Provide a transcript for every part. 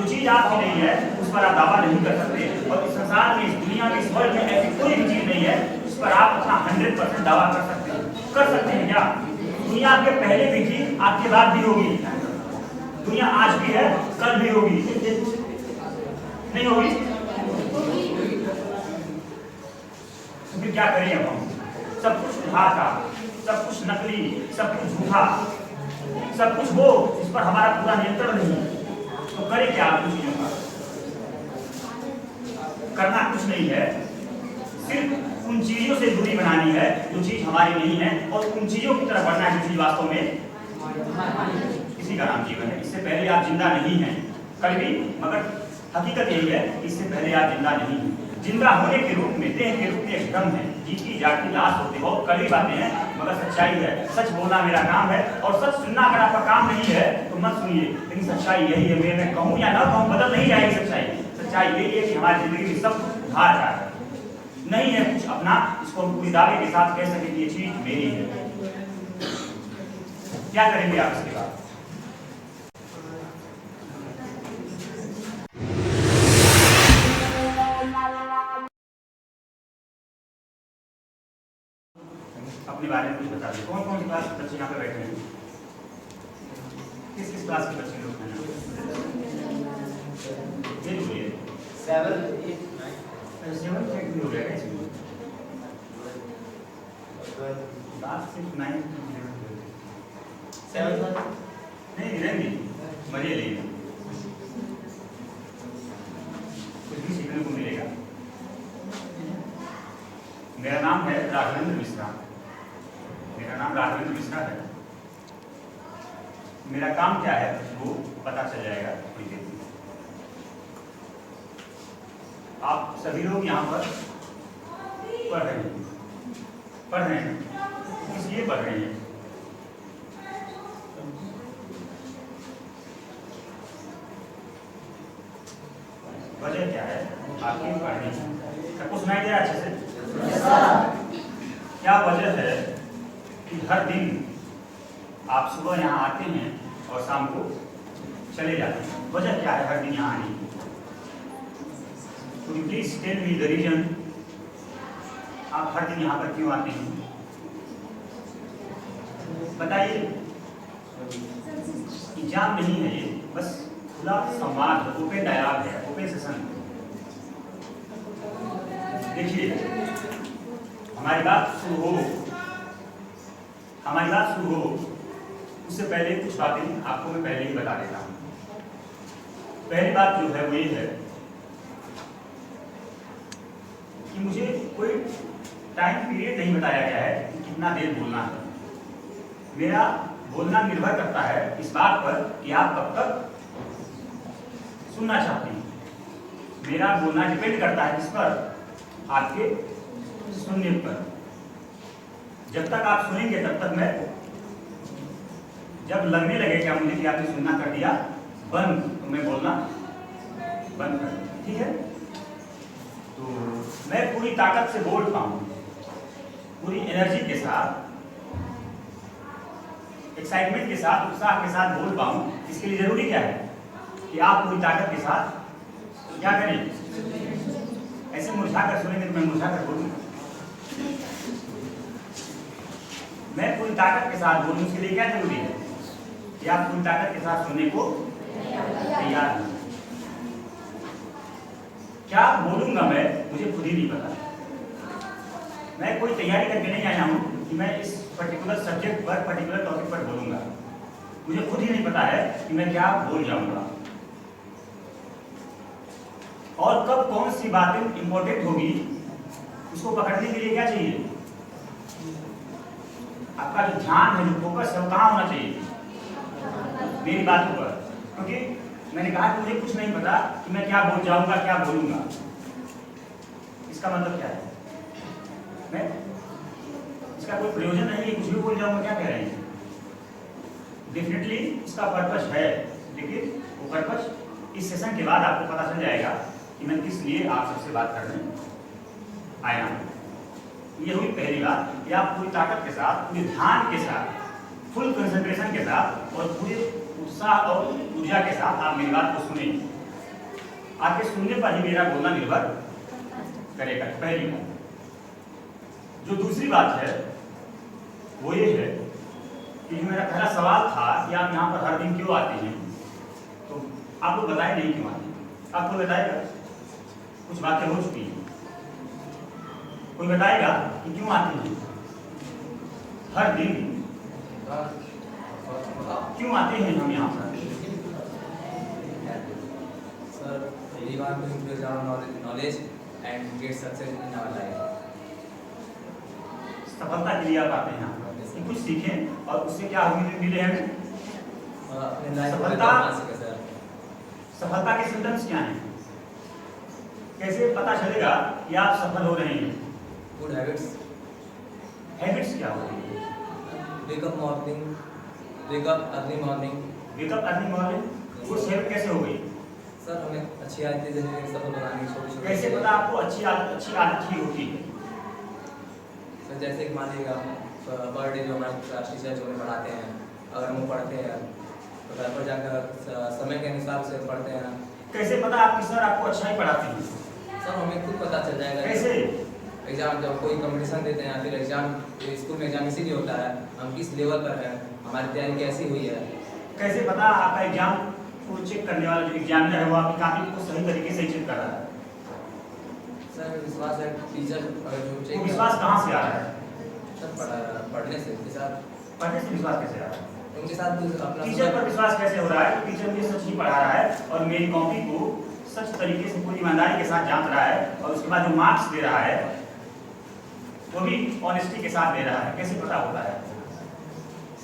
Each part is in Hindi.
जो चीज आपकी नहीं है उस पर आप दावा नहीं कर सकते, और इस संसार में, इस दुनिया में, इस वर्ल्ड में ऐसी कोई भी चीज नहीं है उस पर आप अपना 100% दावा कर सकते हैं। कर सकते हैं क्या? दुनिया आपके पहले भी थी, आपके बाद भी होगी। दुनिया आज भी है, कल भी होगी, नहीं होगी? तो फिर क्या करें अब हम? सब कुछ उधार का, सब कुछ नकली, सब कुछ झूठा, सब कुछ वो जिस पर हमारा पूरा नियंत्रण नहीं। तो करें क्या आप चीजों का? करना कुछ नहीं है, सिर्फ उन चीजों से दूरी बनानी है जो चीज हमारी नहीं है, और उन चीजों की तरफ बढ़ना है जो चीज वास्तव में किसी का नाम जीवन है। इससे पहले आप जिंदा नहीं हैं कल भी, मगर हकीकत यही है, इससे पहले आप जिंदा नहीं हैं। जिंदा होने के रूप में, देह के रूप में एक दम है, जीती जागती लाश होते, बहुत कड़वी बातें हैं मगर सच्चाई है। सच बोलना मेरा काम है, और सच सुनना अगर आपका काम नहीं है तो मत सुनिए, लेकिन सच्चाई यही है। मैं कहूँ या ना कहूँ, बदल नहीं जाएगी सच्चाई। सच्चाई यही है कि हमारी जिंदगी में सब उधार का है, नहीं है कुछ अपना, इसको हम पूरी दावे के साथ कह सके कि ये चीज मेरी है। क्या करेंगे आप इसके बाद? अपने बारे में कुछ बता दें। कौन कौन सी क्लास के बच्चे यहाँ पे बैठे हैं? किस किस क्लास के बच्चे लोग हैं? ये बोलिए। 7, 8, 9 7 8 भी हो गया क्या इसमें? लास्ट 6 9 7 नहीं रहेंगे, मजे लेंगे, कुछ भी सीखने को मिलेगा। मेरा नाम है राघवेंद्र मिश्रा। मेरा नाम राघवेंद्र मिश्रा है। मेरा काम क्या है वो पता चल जाएगा थोड़ी देर में। आप सभी लोग यहाँ पर पढ़ रहे हैं, पढ़ रहे हैं, इसलिए पढ़ रहे हैं। वजह क्या है आपके पढ़ने की? सबको सुनाई दे रहा है अच्छे से? क्या वजह है कि हर दिन आप सुबह यहाँ आते हैं और शाम को चले जाते हैं? वजह क्या है हर दिन यहाँ आने की? Could you please tell me the reason? आप हर दिन यहाँ पर क्यों आते हैं? बताइए। एग्जाम नहीं है ये, बस खुला संवाद, ओपन डायलॉग है, ओपन सेशन। देखिए, हमारी बात शुरू हो, उससे पहले कुछ बातें आपको मैं पहले ही बता देता हूँ। पहली बात जो है वो ये है कि मुझे कोई टाइम पीरियड नहीं बताया गया है कि कितना देर बोलना है। मेरा बोलना निर्भर करता है इस बात पर कि आप कब तक सुनना चाहते हैं। मेरा बोलना डिपेंड करता है इस पर, आपके सुनने पर। जब तक आप सुनेंगे तब तक मैं, जब लगने लगेगा मुझे कि आपने सुनना कर दिया बंद, तो मैं बोलना बंद कर दूँ, ठीक है? तो मैं पूरी ताकत से बोल पाऊँ, पूरी एनर्जी के साथ, एक्साइटमेंट के साथ, उत्साह के साथ बोल पाऊँ। इसके लिए जरूरी क्या है कि आप पूरी ताकत के साथ क्या करें? ऐसे मुरझा कर सुनेंगे तो मैं मुरझा कर बोलूँगा। मैं पूरी ताकत के साथ बोलूँ, उसके लिए क्या जरूरी है कि आप पूरी ताकत के साथ सुनने को तैयार हैं। क्या बोलूँगा मैं, मुझे खुद ही नहीं पता। मैं कोई तैयारी करके नहीं आया हूँ कि मैं इस पर्टिकुलर सब्जेक्ट पर, पर्टिकुलर टॉपिक पर बोलूँगा। मुझे खुद ही नहीं पता है कि मैं क्या बोल जाऊँगा और कब कौन सी बातें इंपॉर्टेंट होगी। उसको पकड़ने के लिए क्या चाहिए? आपका जो ध्यान है, जो फोकस है, वो कहाँ होना चाहिए? मेरी बातों पर। क्योंकि मैंने कहा कि मुझे कुछ नहीं पता कि मैं क्या बोल जाऊंगा, क्या बोलूंगा। इसका मतलब क्या है? मैं, इसका कोई प्रयोजन नहीं है, कुछ भी बोल जाऊंगा। क्या कह रहे हैं? डेफिनेटली इसका पर्पस है, लेकिन वो पर्पस इस सेशन के बाद आपको पता चल जाएगा कि मैं किस लिए आप सबसे बात करने आया हूँ। ये हुई पहली बात कि आप पूरी ताकत के साथ, पूरे ध्यान के साथ, फुल कंसंट्रेशन के साथ और पूरे उत्साह और ऊर्जा के साथ आप मेरी बात को सुने। आपके सुनने पर ही मेरा बोलना निर्भर करेगा। पहली बात। जो दूसरी बात है वो ये है कि जो मेरा पहला सवाल था कि आप यहाँ पर हर दिन क्यों आते हैं, तो आप लोग बताए नहीं क्यों आते हैं। आपको बताएगा, कुछ बातें हो चुकी हैं, कोई बताएगा कि क्यों आते हैं हर दिन, क्यों आते हैं हम यहाँ पर? Sir, we want to increase our knowledge and get success in our life. सफलता के लिए आप आते हैं यहाँ पर कि कुछ सीखें और उससे क्या मिले हमें अपने लाइफ को सफलता। बना सके सर। सफलता के सिम्टम्स क्या हैं? कैसे पता चलेगा कि आप सफल हो रहे हैं? Good habits. हैबिट्स क्या होती है? Wake up morning, wake up early morning. Wake up early morning good habit कैसे हो गई? सर हमें अच्छी आदतें जिंदगी सफल बनाने की छोटी छोटी। कैसे पता आपको अच्छी आदत ही होती है? सर जैसे कि मानिएगा पर डे जो हमारे क्लास टीचर जो हमें पढ़ाते हैं, अगर हम वो पढ़ते हैं तो घर पर जाकर समय के अनुसार से पढ़ते हैं। कैसे पता आपके सर आपको अच्छा ही पढ़ाते हैं? सर हमें खुद पता चल जाएगा। कैसे? एग्जाम जब कोई कंपटीशन देते हैं, फिर एग्जाम स्कूल में एग्जाम इसीलिए होता है हम किस लेवल पर हैं, हमारी तैयारी कैसी हुई है। कैसे पता आपका एग्जाम को चेक करने वाला जो एग्जामिनर है वो आपकी कॉपी को सही तरीके से चेक कर रहा है? सर विश्वास है टीचर अगर जो चेक। वो विश्वास कहाँ से आ रहा है? सर पढ़ने से उनके साथ। पढ़ने से विश्वास कैसे आ रहा है? उनके साथ अपना टीचर पर विश्वास कैसे हो रहा है? टीचर मुझे सच ही पढ़ा रहा है और मेरी कॉपी को सच तरीके से पूरी ईमानदारी के साथ जांच रहा है और उसके बाद जो मार्क्स दे रहा है वो भी ऑनेस्टी के साथ दे रहा है। कैसे पता होता है?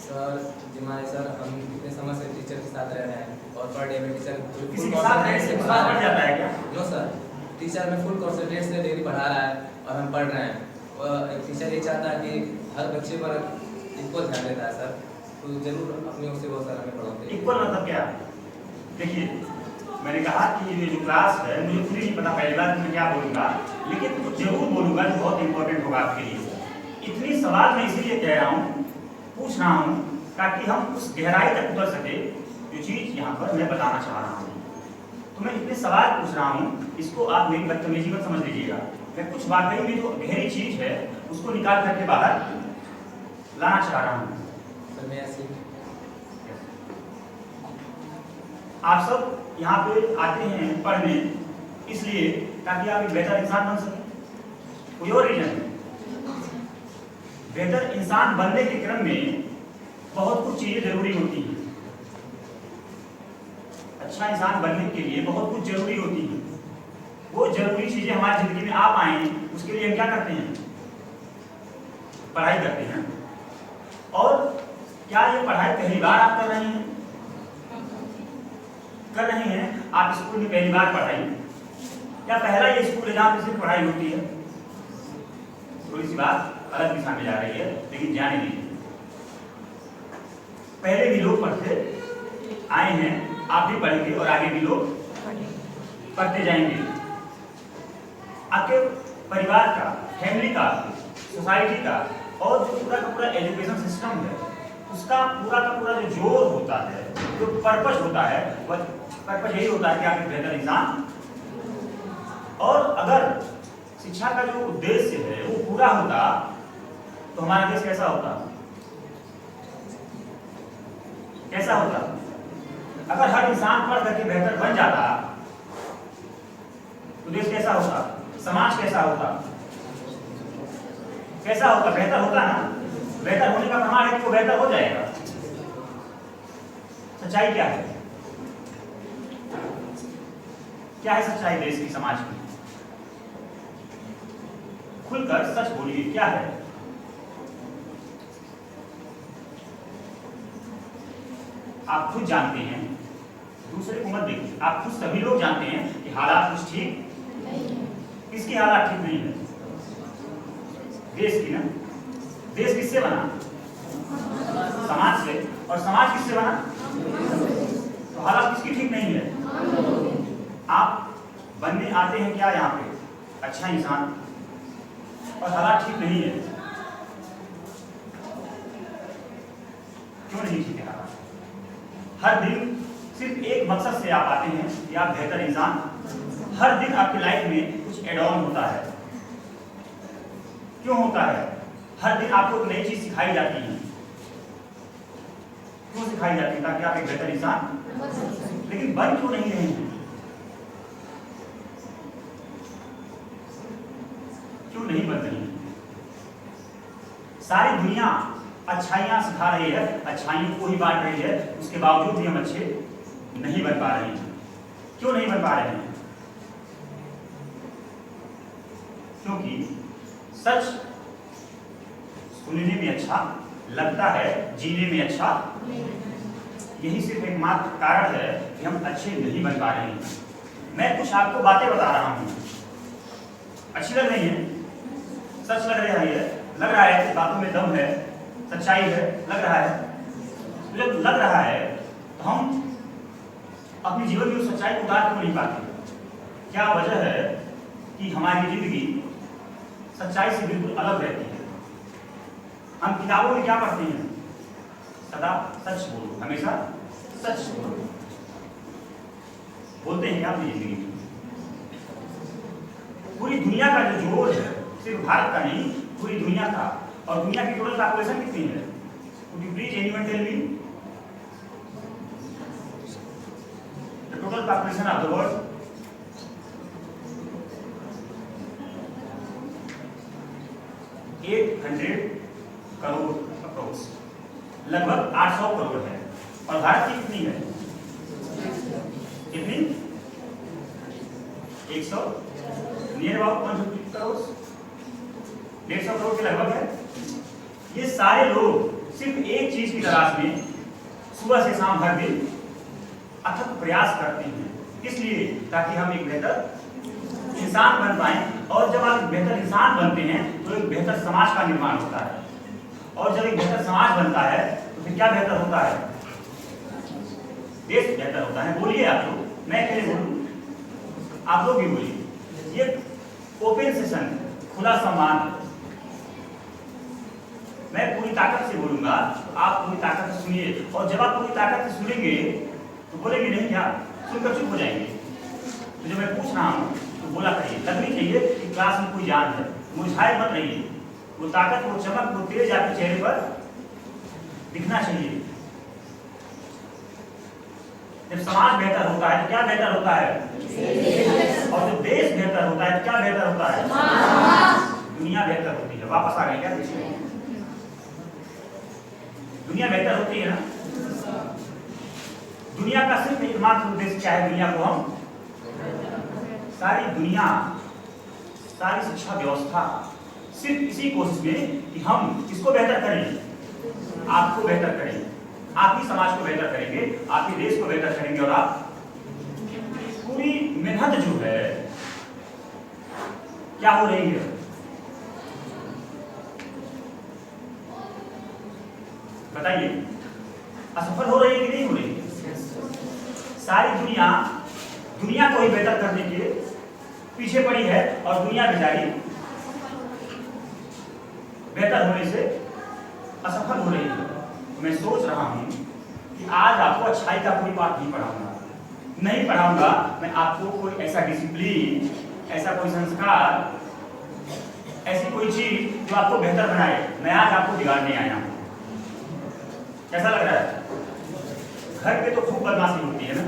सर जिम्मेदारी सर हम कितने समय से टीचर के साथ रह रहे हैं और पर डे में टीचर किसी के साथ रहने से विश्वास बढ़ जाता है क्या? नो सर, टीचर में फुल कॉन्सेंट्रेट से डेली पढ़ा रहा है और हम पढ़ रहे हैं और टीचर ये चाहता है कि हर बच्चे पर इक्वल ध्यान देता है सर, तो जरूर अपनी ओर से वो सर हमें पढ़ाते हैं। इक्वल मतलब क्या? देखिए मैंने कहा कि ये जो क्लास है मुझे खुद नहीं पता पहली बार मैं क्या बोलूँगा, लेकिन कुछ जरूर बोलूँगा जो बहुत इंपॉर्टेंट होगा आपके लिए। इतनी सवाल मैं इसीलिए कह रहा हूँ, पूछ रहा हूँ ताकि हम उस गहराई तक उतर सके जो चीज़ यहाँ पर मैं बताना चाह रहा हूँ। तो मैं इतने सवाल पूछ रहा हूँ, इसको आप मेरी बदतमीजी मत समझ लीजिएगा। मैं कुछ वाकई में जो गहरी चीज़ है उसको निकाल करके बाहर लाना चाह रहा हूँ। सर मैं ऐसे आप सब यहाँ पे आते हैं पढ़ने इसलिए ताकि आप एक बेहतर इंसान बन सकें, कोई और रीजन है? बेहतर इंसान बनने के क्रम में बहुत कुछ चीजें जरूरी होती हैं। अच्छा इंसान बनने के लिए बहुत कुछ जरूरी होती है। वो जरूरी चीजें हमारी जिंदगी में आ पाए उसके लिए हम क्या करते हैं? पढ़ाई करते हैं। और क्या ये पढ़ाई पहली बार आप कर रहे हैं? कर रहे हैं आप स्कूल में पहली बार पढ़ाई, या पहला ये स्कूल है जहाँ पे सिर्फ पढ़ाई होती है? थोड़ी सी बात अलग दिशा में जा रही है लेकिन जाने दीजिए। पहले भी लोग पढ़ते आए हैं, आप भी पढ़ेंगे और आगे भी लोग पढ़ते जाएंगे। आपके परिवार का, फैमिली का, सोसाइटी का और जो पूरा का पूरा एजुकेशन सिस्टम है उसका पूरा का पूरा जो जोर होता है, जो पर्पस होता है, वह पर्पस यही होता है कि आप एक बेहतर इंसान। और अगर शिक्षा का जो उद्देश्य है वो पूरा होता तो हमारा देश कैसा होता? कैसा होता? अगर हर इंसान पढ़ करके बेहतर बन जाता तो देश कैसा होता? समाज कैसा होता? कैसा होता? बेहतर होता ना। बेहतर होने का प्रमाण है कि वो बेहतर हो जाएगा। सच्चाई क्या है? क्या है सच्चाई देश की, समाज की? खुलकर सच बोलिए, क्या है? आप खुद जानते हैं, दूसरे को मत देखिए। आप खुद सभी लोग जानते हैं कि हालात कुछ ठीक, किसकी हालात ठीक नहीं है? देश की ना। देश किससे बना? समाज से। और समाज किससे बना? तो हालात किसकी ठीक नहीं है? आप बनने आते हैं क्या यहाँ पे? अच्छा इंसान, और हालात ठीक नहीं है। क्यों नहीं ठीक है हालात? हर दिन सिर्फ एक मकसद से आप आते हैं कि आप बेहतर इंसान। हर दिन आपकी लाइफ में कुछ एड ऑन होता है। क्यों होता है? हर दिन आपको एक नई चीज सिखाई जाती है। क्यों सिखाई जाती है? ताकि आप एक बेहतर इंसान, लेकिन बन क्यों नहीं रहे हैं? क्यों नहीं बन रही? सारी दुनिया अच्छाइयां सिखा रही है, अच्छाइयों को ही बांट रही है, उसके बावजूद भी हम अच्छे नहीं बन पा रहे हैं। क्यों नहीं बन पा रहे हैं? क्योंकि सच सुनने में अच्छा लगता है, जीने में अच्छा। यही सिर्फ एकमात्र कारण है कि हम अच्छे नहीं बन पा रहे हैं। मैं कुछ आपको बातें बता रहा हूं, अच्छी लग रही है, सच लग रहा है, लग रहा है कि बातों में दम है, सच्चाई है, लग रहा है। तो जब लग रहा है तो हम अपने जीवन में उस सच्चाई को उतार क्यों नहीं पाते? क्या वजह है कि हमारी जिंदगी सच्चाई से बिल्कुल अलग रहती है? हम किताबों में क्या पढ़ते हैं? सदा सच बोलो, हमेशा सच बोलो। बोलते हैं क्या अपनी जिंदगी में? पूरी दुनिया का जो जोर है, सिर्फ भारत का नहीं, पूरी दुनिया का, और दुनिया की टोटल पॉपुलेशन कितनी है? Would you please anyone tell me the total population of the world? 800 crore approx, लगभग 800 करोड़ है। और भारत की कितनी है? कितनी? 100, नियर अबाउट 150 करोड़, 150 करोड़ के लगभग है। ये सारे लोग सिर्फ एक चीज की तलाश में सुबह से शाम हर दिन अथक प्रयास करते हैं। किस लिए? ताकि हम एक बेहतर इंसान बन पाएं। और जब आप एक बेहतर इंसान बनते हैं तो एक बेहतर समाज का निर्माण होता है। और जब एक बेहतर समाज बनता है तो फिर क्या बेहतर होता है? देश बेहतर होता है। बोलिए आप लोग, मैं अकेले बोलूं? आप लोग भी बोलिए। ये ओपन सेशन, खुला संवाद, मैं पूरी ताकत से बोलूंगा, आप पूरी ताकत से सुनिए। और जब आप पूरी ताकत से सुनेंगे तो बोलेंगे नहीं क्या? सुनकर चुप हो जाएंगे। तो जब मैं पूछ रहा हूँ तो बोला करिए, लगनी चाहिए कि क्लास में कोई जान है, मुरझाए मत रहिए। वो ताकत, वो चमक, वो तेज आपके चेहरे पर दिखना चाहिए। जब समाज बेहतर होता है तो क्या बेहतर होता है? और जब देश बेहतर होता है तो क्या बेहतर होता है? दुनिया बेहतर होती है। वापस आ गए क्या? दुनिया बेहतर होती है ना? दुनिया का सिर्फ एकमात्र उद्देश्य क्या है? दुनिया को हम, सारी दुनिया, सारी शिक्षा व्यवस्था सिर्फ इसी कोशिश में कि हम किसको बेहतर करें? आपको बेहतर करें, आप ही समाज को बेहतर करेंगे, आप ही देश को बेहतर करेंगे। और आप पूरी मेहनत जो है क्या हो रही है? बताइए, असफल हो रही है कि नहीं हो रही? सारी दुनिया दुनिया को ही बेहतर करने के पीछे पड़ी है और दुनिया बेचारी बेहतर होने से असफल हो रही है। तो मैं सोच रहा हूं कि आज आपको अच्छाई का कोई बात नहीं पढ़ाऊंगा। मैं आपको कोई ऐसा डिसिप्लिन, ऐसा कोई संस्कार, ऐसी कोई चीज जो आपको बेहतर बनाए, मैं आज आपको बिगाड़ने आया हूं। कैसा लग रहा है? घर पे तो खूब बदमाशी होती है ना,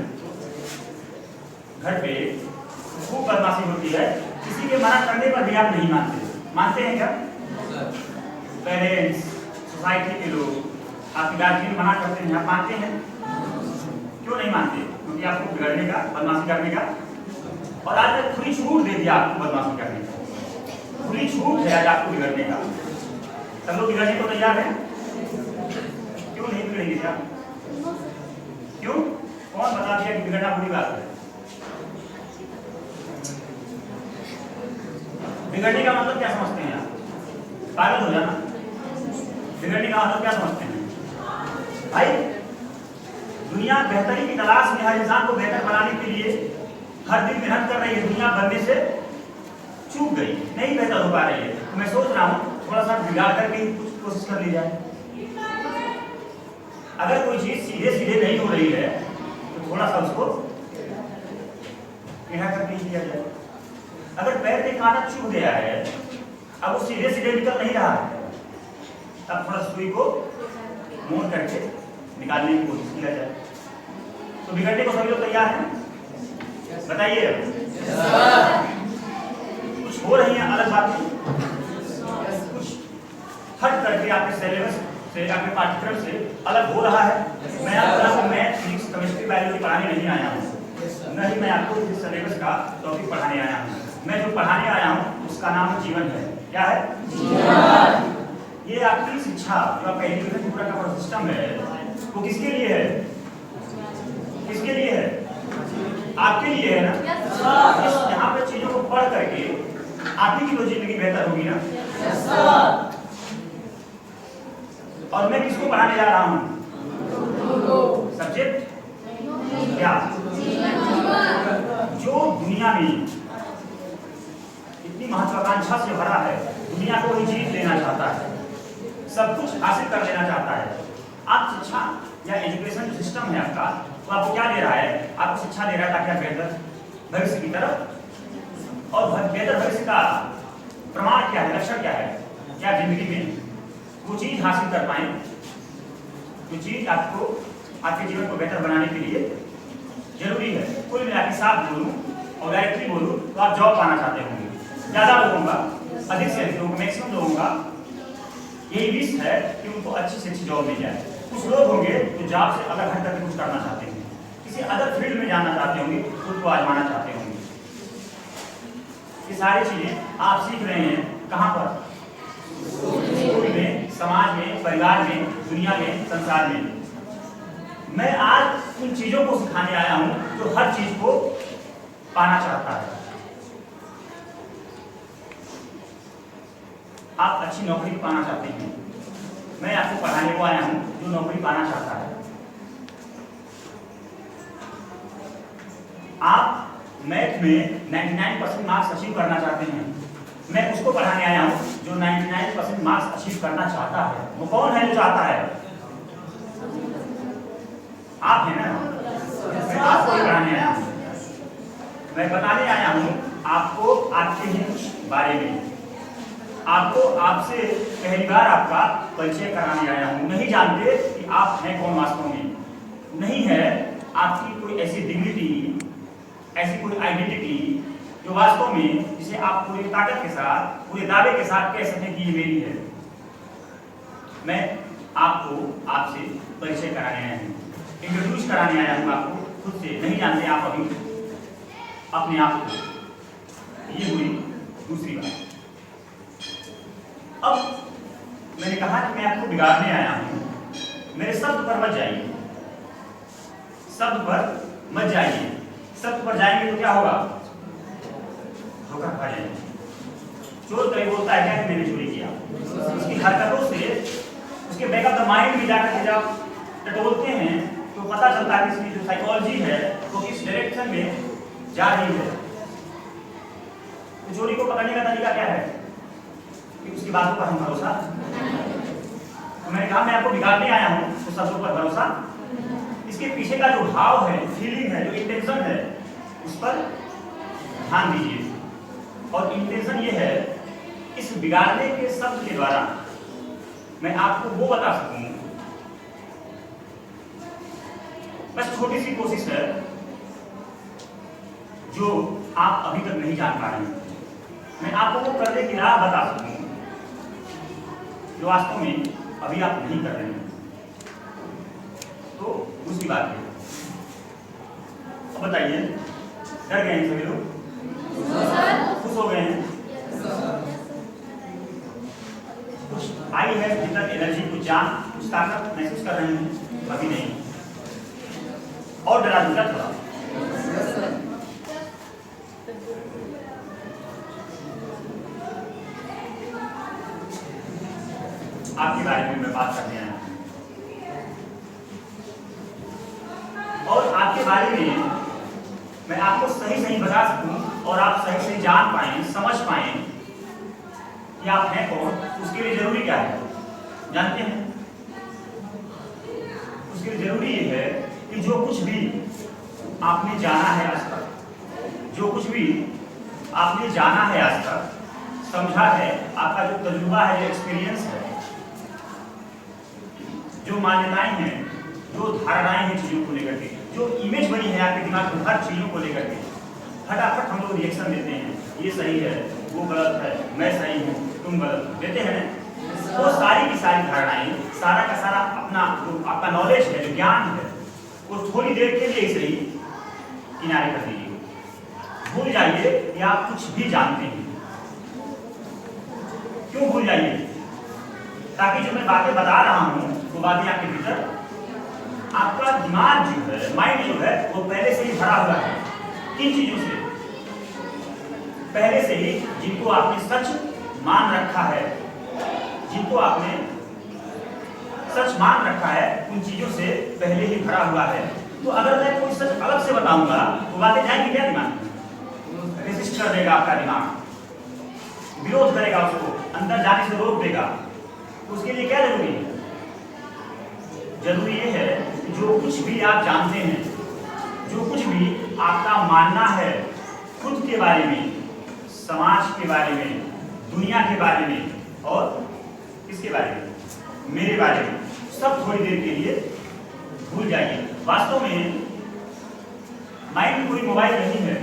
घर पे खूब बदमाशी होती है। किसी के मना करने पर भी आप नहीं मानते हैं क्या? पेरेंट्स, सोसाइटी के लोग, आपके गार्जियन मना करते हैं, आप मानते हैं? क्यों नहीं मानते? क्योंकि आपको बिगड़ने का, बदमाशी करने का, और आज तक खुली छूट दे दिया आपको बदमाशी करने का। खुली छूट है आज आपको बिगड़ने का। सब लोग बिगड़ने को तैयार हैं? क्यों नहीं बिगड़ेंगे क्या? क्यों? कौन बता दिया कि बिगड़ना बुरी बात है? बिगड़ने का मतलब क्या समझते हैं आप? पागल हो जाना। बिगड़ने का मतलब क्या समझते हैं भाई? दुनिया बेहतरी की तलाश में, हर इंसान को बेहतर बनाने के लिए हर दिन मेहनत कर रही है। दुनिया बनने से चूक गई, नहीं बेहतर हो पा रही है। तो मैं सोच रहा हूँ थोड़ा सा बिगाड़ करके कुछ कोशिश कर ली जाए। अगर कोई चीज सीधे सीधे नहीं हो रही है तो थोड़ा सा उसको टेढ़ा करके ही दिया जाए। अगर पैर में कांटा चुभ गया है, अब वो सीधे सीधे निकल नहीं रहा है, तब थोड़ा सुई को मोड़ करके निकालने की कोशिश किया जाए। तो बिगड़ने को सभी लोग तैयार हैं? बताइए। कुछ हो रही है अलग बातें, कुछ हट करके आपके सिलेबस से, आपके पाठ्यक्रम से अलग हो रहा है। मैं आपको मैथ, फिजिक्स, केमिस्ट्री, बायोलॉजी पढ़ाने नहीं आया हूँ, न ही मैं आपको इस सिलेबस का टॉपिक पढ़ाने आया हूँ। मैं जो पढ़ाने आया हूँ उसका नाम जीवन है। क्या है? जीवन। ये आपकी शिक्षा, जो आपका एजुकेशन पूरा का सिस्टम है, वो किसके लिए है? किसके लिए है? आपके लिए है ना? यहाँ पे चीजों को पढ़ करके आप ही की तो जिंदगी बेहतर होगी ना। और मैं किसको पढ़ाने जा रहा हूँ? सब्जेक्ट क्या? जो दुनिया में इतनी महत्वाकांक्षा से भरा है, दुनिया को ही जीत लेना चाहता है, सब कुछ हासिल कर लेना चाहता है। आप शिक्षा या एजुकेशन सिस्टम है आपका, तो आपको क्या दे रहा है? आपको शिक्षा दे रहा है ताकि आप बेहतर भविष्य की तरफ, और बेहतर भविष्य का प्रमाण क्या है, लक्षण क्या है? क्या जिंदगी में वो चीज हासिल कर पाए, जो चीज आपको आपके जीवन को बेहतर बनाने के लिए जरूरी है। कुल मिला के साफ बोलूं और डायरेक्टली बोलूं तो आप जॉब पाना चाहते होंगे। ज्यादा लोगों का, अधिक से अधिक लोगों का, मैक्सिमम लोगों का यही विश है कि उनको अच्छी से अच्छी जॉब मिल जाए। कुछ लोग होंगे जो जॉब से अलग हट करके कुछ करना चाहते हैं, किसी अदर फील्ड में जाना चाहते होंगे, खुद को आजमाना चाहते होंगे। ये सारी चीजें आप सीख रहे हैं कहाँ पर? स्कूल में, समाज में, परिवार में, दुनिया में, संसार में। मैं आज उन चीजों को सिखाने आया हूं जो हर चीज को पाना चाहता है। आप अच्छी नौकरी पाना चाहते हैं, मैं आपको पढ़ाने को आया हूं जो नौकरी पाना चाहता है। आप मैथ में 99% मार्क्स अचीव करना चाहते हैं, मैं उसको पढ़ाने आया हूं जो 99% मार्क्स अचीव करना चाहता है। वो कौन है जो चाहता है? आप हैं ना। मैं आपको पढ़ाने आया हूं, मैं बताने आया हूं आपको आपके ही कुछ बारे में, आपको आपसे पहली बार आपका परिचय कराने आया हूं। नहीं जानते कि आप हैं कौन वास्तव में, नहीं है आपकी कोई ऐसी डिग्निटी, ऐसी कोई आइडेंटिटी जो वास्तव में जिसे आप पूरी ताकत के साथ, पूरे दावे के साथ कह सकें कि ये मेरी है। मैं आपको आपसे परिचय कराने आया हूं, इंट्रोड्यूस कराने आया हूं आपको खुद से। नहीं जानते आप अभी अपने आप को। ये हुई दूसरी बात। अब मैंने कहा कि मैं आपको बिगाड़ने आया हूं, मेरे शब्द पर मत जाइए, शब्द पर मत जाइए। शब्द पर जाएंगे तो क्या होगा? धोखा खा जाएंगे। चोर कभी बोलता है क्या कि मैंने चोरी किया, उसकी हरकतों से, उसके बैक ऑफ द माइंड में जाकर के जब टटोलते हैं तो पता चलता है कि इसकी जो साइकोलॉजी है वो किस डायरेक्शन में जा रही है। तो चोरी को पकड़ने का तरीका क्या है कि उसकी बातों पर हम भरोसा। तो मैंने कहा मैं आपको बिगाड़ने आया हूं तो शब्दों पर भरोसा। इसके पीछे का जो भाव है, फीलिंग है, जो इंटेंशन है, उस पर ध्यान दीजिए। और इंटेंशन ये है, इस बिगाड़ने के शब्द के द्वारा मैं आपको वो बता सकूं, बस छोटी सी कोशिश है जो आप अभी तक नहीं जान पा रहे हैं। मैं आपको वो करने की राह बता सकूं जो वास्तव में अभी आप नहीं कर रहे हैं। तो दूसरी बात है, अब बताइए, डर गए हैं सभी लोग? खुश हो गए हैं? कुछ आई है भीतर एनर्जी, कुछ जान, कुछ ताकत महसूस कर रहे हैं? अभी नहीं। और डरा दूंगा थोड़ा। आपके बारे में मैं बात करने आया और आपके बारे में मैं आपको सही सही बता सकूं और आप सही सही जान पाएं, समझ पाएं कि आप हैं कौन। उसके लिए जरूरी क्या है जानते हैं? उसके लिए जरूरी ये है कि जो कुछ भी आपने जाना है आज तक, जो कुछ भी आपने जाना है आज तक, समझा है, आपका जो तजुर्बा है, जो एक्सपीरियंस है, जो मान्यताएं हैं, जो धारणाएं हैं चीजों को लेकर के, जो इमेज बनी है आपके दिमाग में हर चीजों को लेकर के, फटाफट हम लोग रिएक्शन देते हैं, ये सही है, वो गलत है, मैं सही हूँ, तुम गलत, देते हैं। वो सारी की सारी धारणाएं, सारा का सारा अपना जो आपका नॉलेज है, जो ज्ञान है, वो थोड़ी देर के लिए सही किनारे कर दीजिए। भूल जाइए कि आप कुछ भी जानते हैं। क्यों भूल जाइए? ताकि जो मैं बातें बता रहा हूं वो बातें आपके भीतर, आपका दिमाग जो है, माइंड जो है, वो पहले से ही भरा हुआ है किन चीजों से, पहले से ही, जिनको आपने सच मान रखा है, जिनको आपने सच मान रखा है, उन चीजों से पहले ही भरा हुआ है। तो अगर मैं कोई सच अलग से बताऊंगा तो बातें जाएंगी क्या दिमाग में? रेजिस्ट कर देगा आपका दिमाग, विरोध करेगा, उसको अंदर जाने से रोक देगा। तो उसके लिए क्या जरूरी है? जरूरी ये है कि जो कुछ भी आप जानते हैं, जो कुछ भी आपका मानना है खुद के बारे में, समाज के बारे में, दुनिया के बारे में और किसके बारे में, मेरे बारे में, सब थोड़ी देर के लिए भूल जाइए। वास्तव में माइंड में कोई मोबाइल नहीं है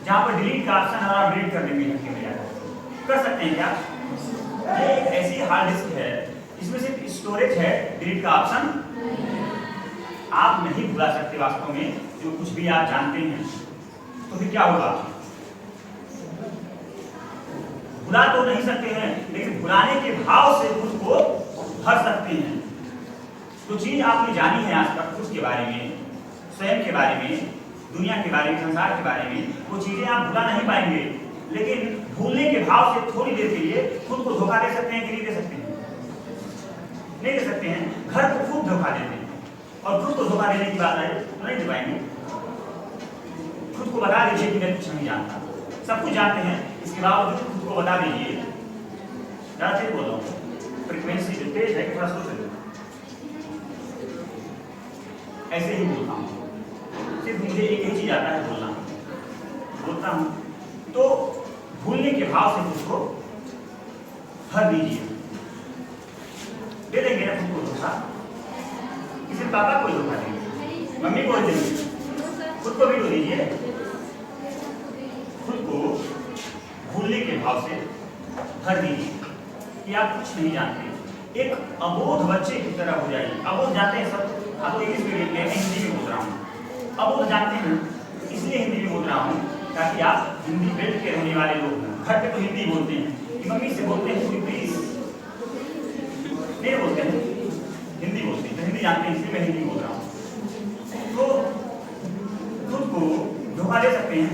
जहां पर डिलीट का ऑप्शन है और आप डिलीट कर देंगे, कर सकते हैं क्या? ये एक ऐसी हार्ड डिस्क है जिसमें सिर्फ स्टोरेज है, डिलीट का ऑप्शन आप नहीं भुला सकते। वास्तव में जो कुछ भी आप जानते हैं, तो फिर क्या होगा? भुला तो नहीं सकते हैं, लेकिन भुलाने के भाव से खुद को भर सकते हैं। जो चीज आपने जानी है आज तक खुद के बारे में, स्वयं के बारे में, दुनिया के बारे में, संसार के बारे में, वो चीजें आप भुला नहीं पाएंगे, लेकिन भूलने के भाव से थोड़ी देर के लिए खुद को धोखा दे सकते हैं कि नहीं दे सकते हैं? नहीं दे सकते हैं। घर को खूब धोखा देते हैं, और खुद को धोखा देने की बात आए तो नहीं दे पाएंगे। खुद को बता दीजिए कि मैं कुछ नहीं जानता, सब कुछ जानते हैं, इसके बावजूद खुद को बता दीजिए। ज़्यादा तेज बोल रहा हूँ, फ्रिक्वेंसी जो तेज है थोड़ा स्लो चलो, ऐसे ही बोलता हूँ, सिर्फ मुझे एक ही चीज आता है बोलना, बोलता हूँ। तो भूलने के भाव से खुद को भर दीजिए। दे देंगे ना खुद को धोखा? किसी पापा को धोखा देंगे, मम्मी को देंगे, खुद को भी तो दीजिए। खुद को भूलने के भाव से भर दीजिए कि आप कुछ नहीं जानते। एक अबोध बच्चे की तरह हो जाइए। अबोध जानते हैं सब, आपको इंग्लिश मीडियम में, हिंदी में बोल रहा हूँ। अबोध जानते हैं, इसलिए हिंदी में बोल रहा हूँ ताकि आप हिंदी बेल्ट के रहने वाले लोग हैं। घर पे तो हिंदी बोलते हैं कि मम्मी से बोलते हैं पूरी प्लीज, नहीं बोलते हैं, हिंदी बोलते हैं, तो हिंदी जानते हैं, इसलिए मैं हिंदी बोल रहा हूँ। तो खुद को धोखा दे सकते हैं।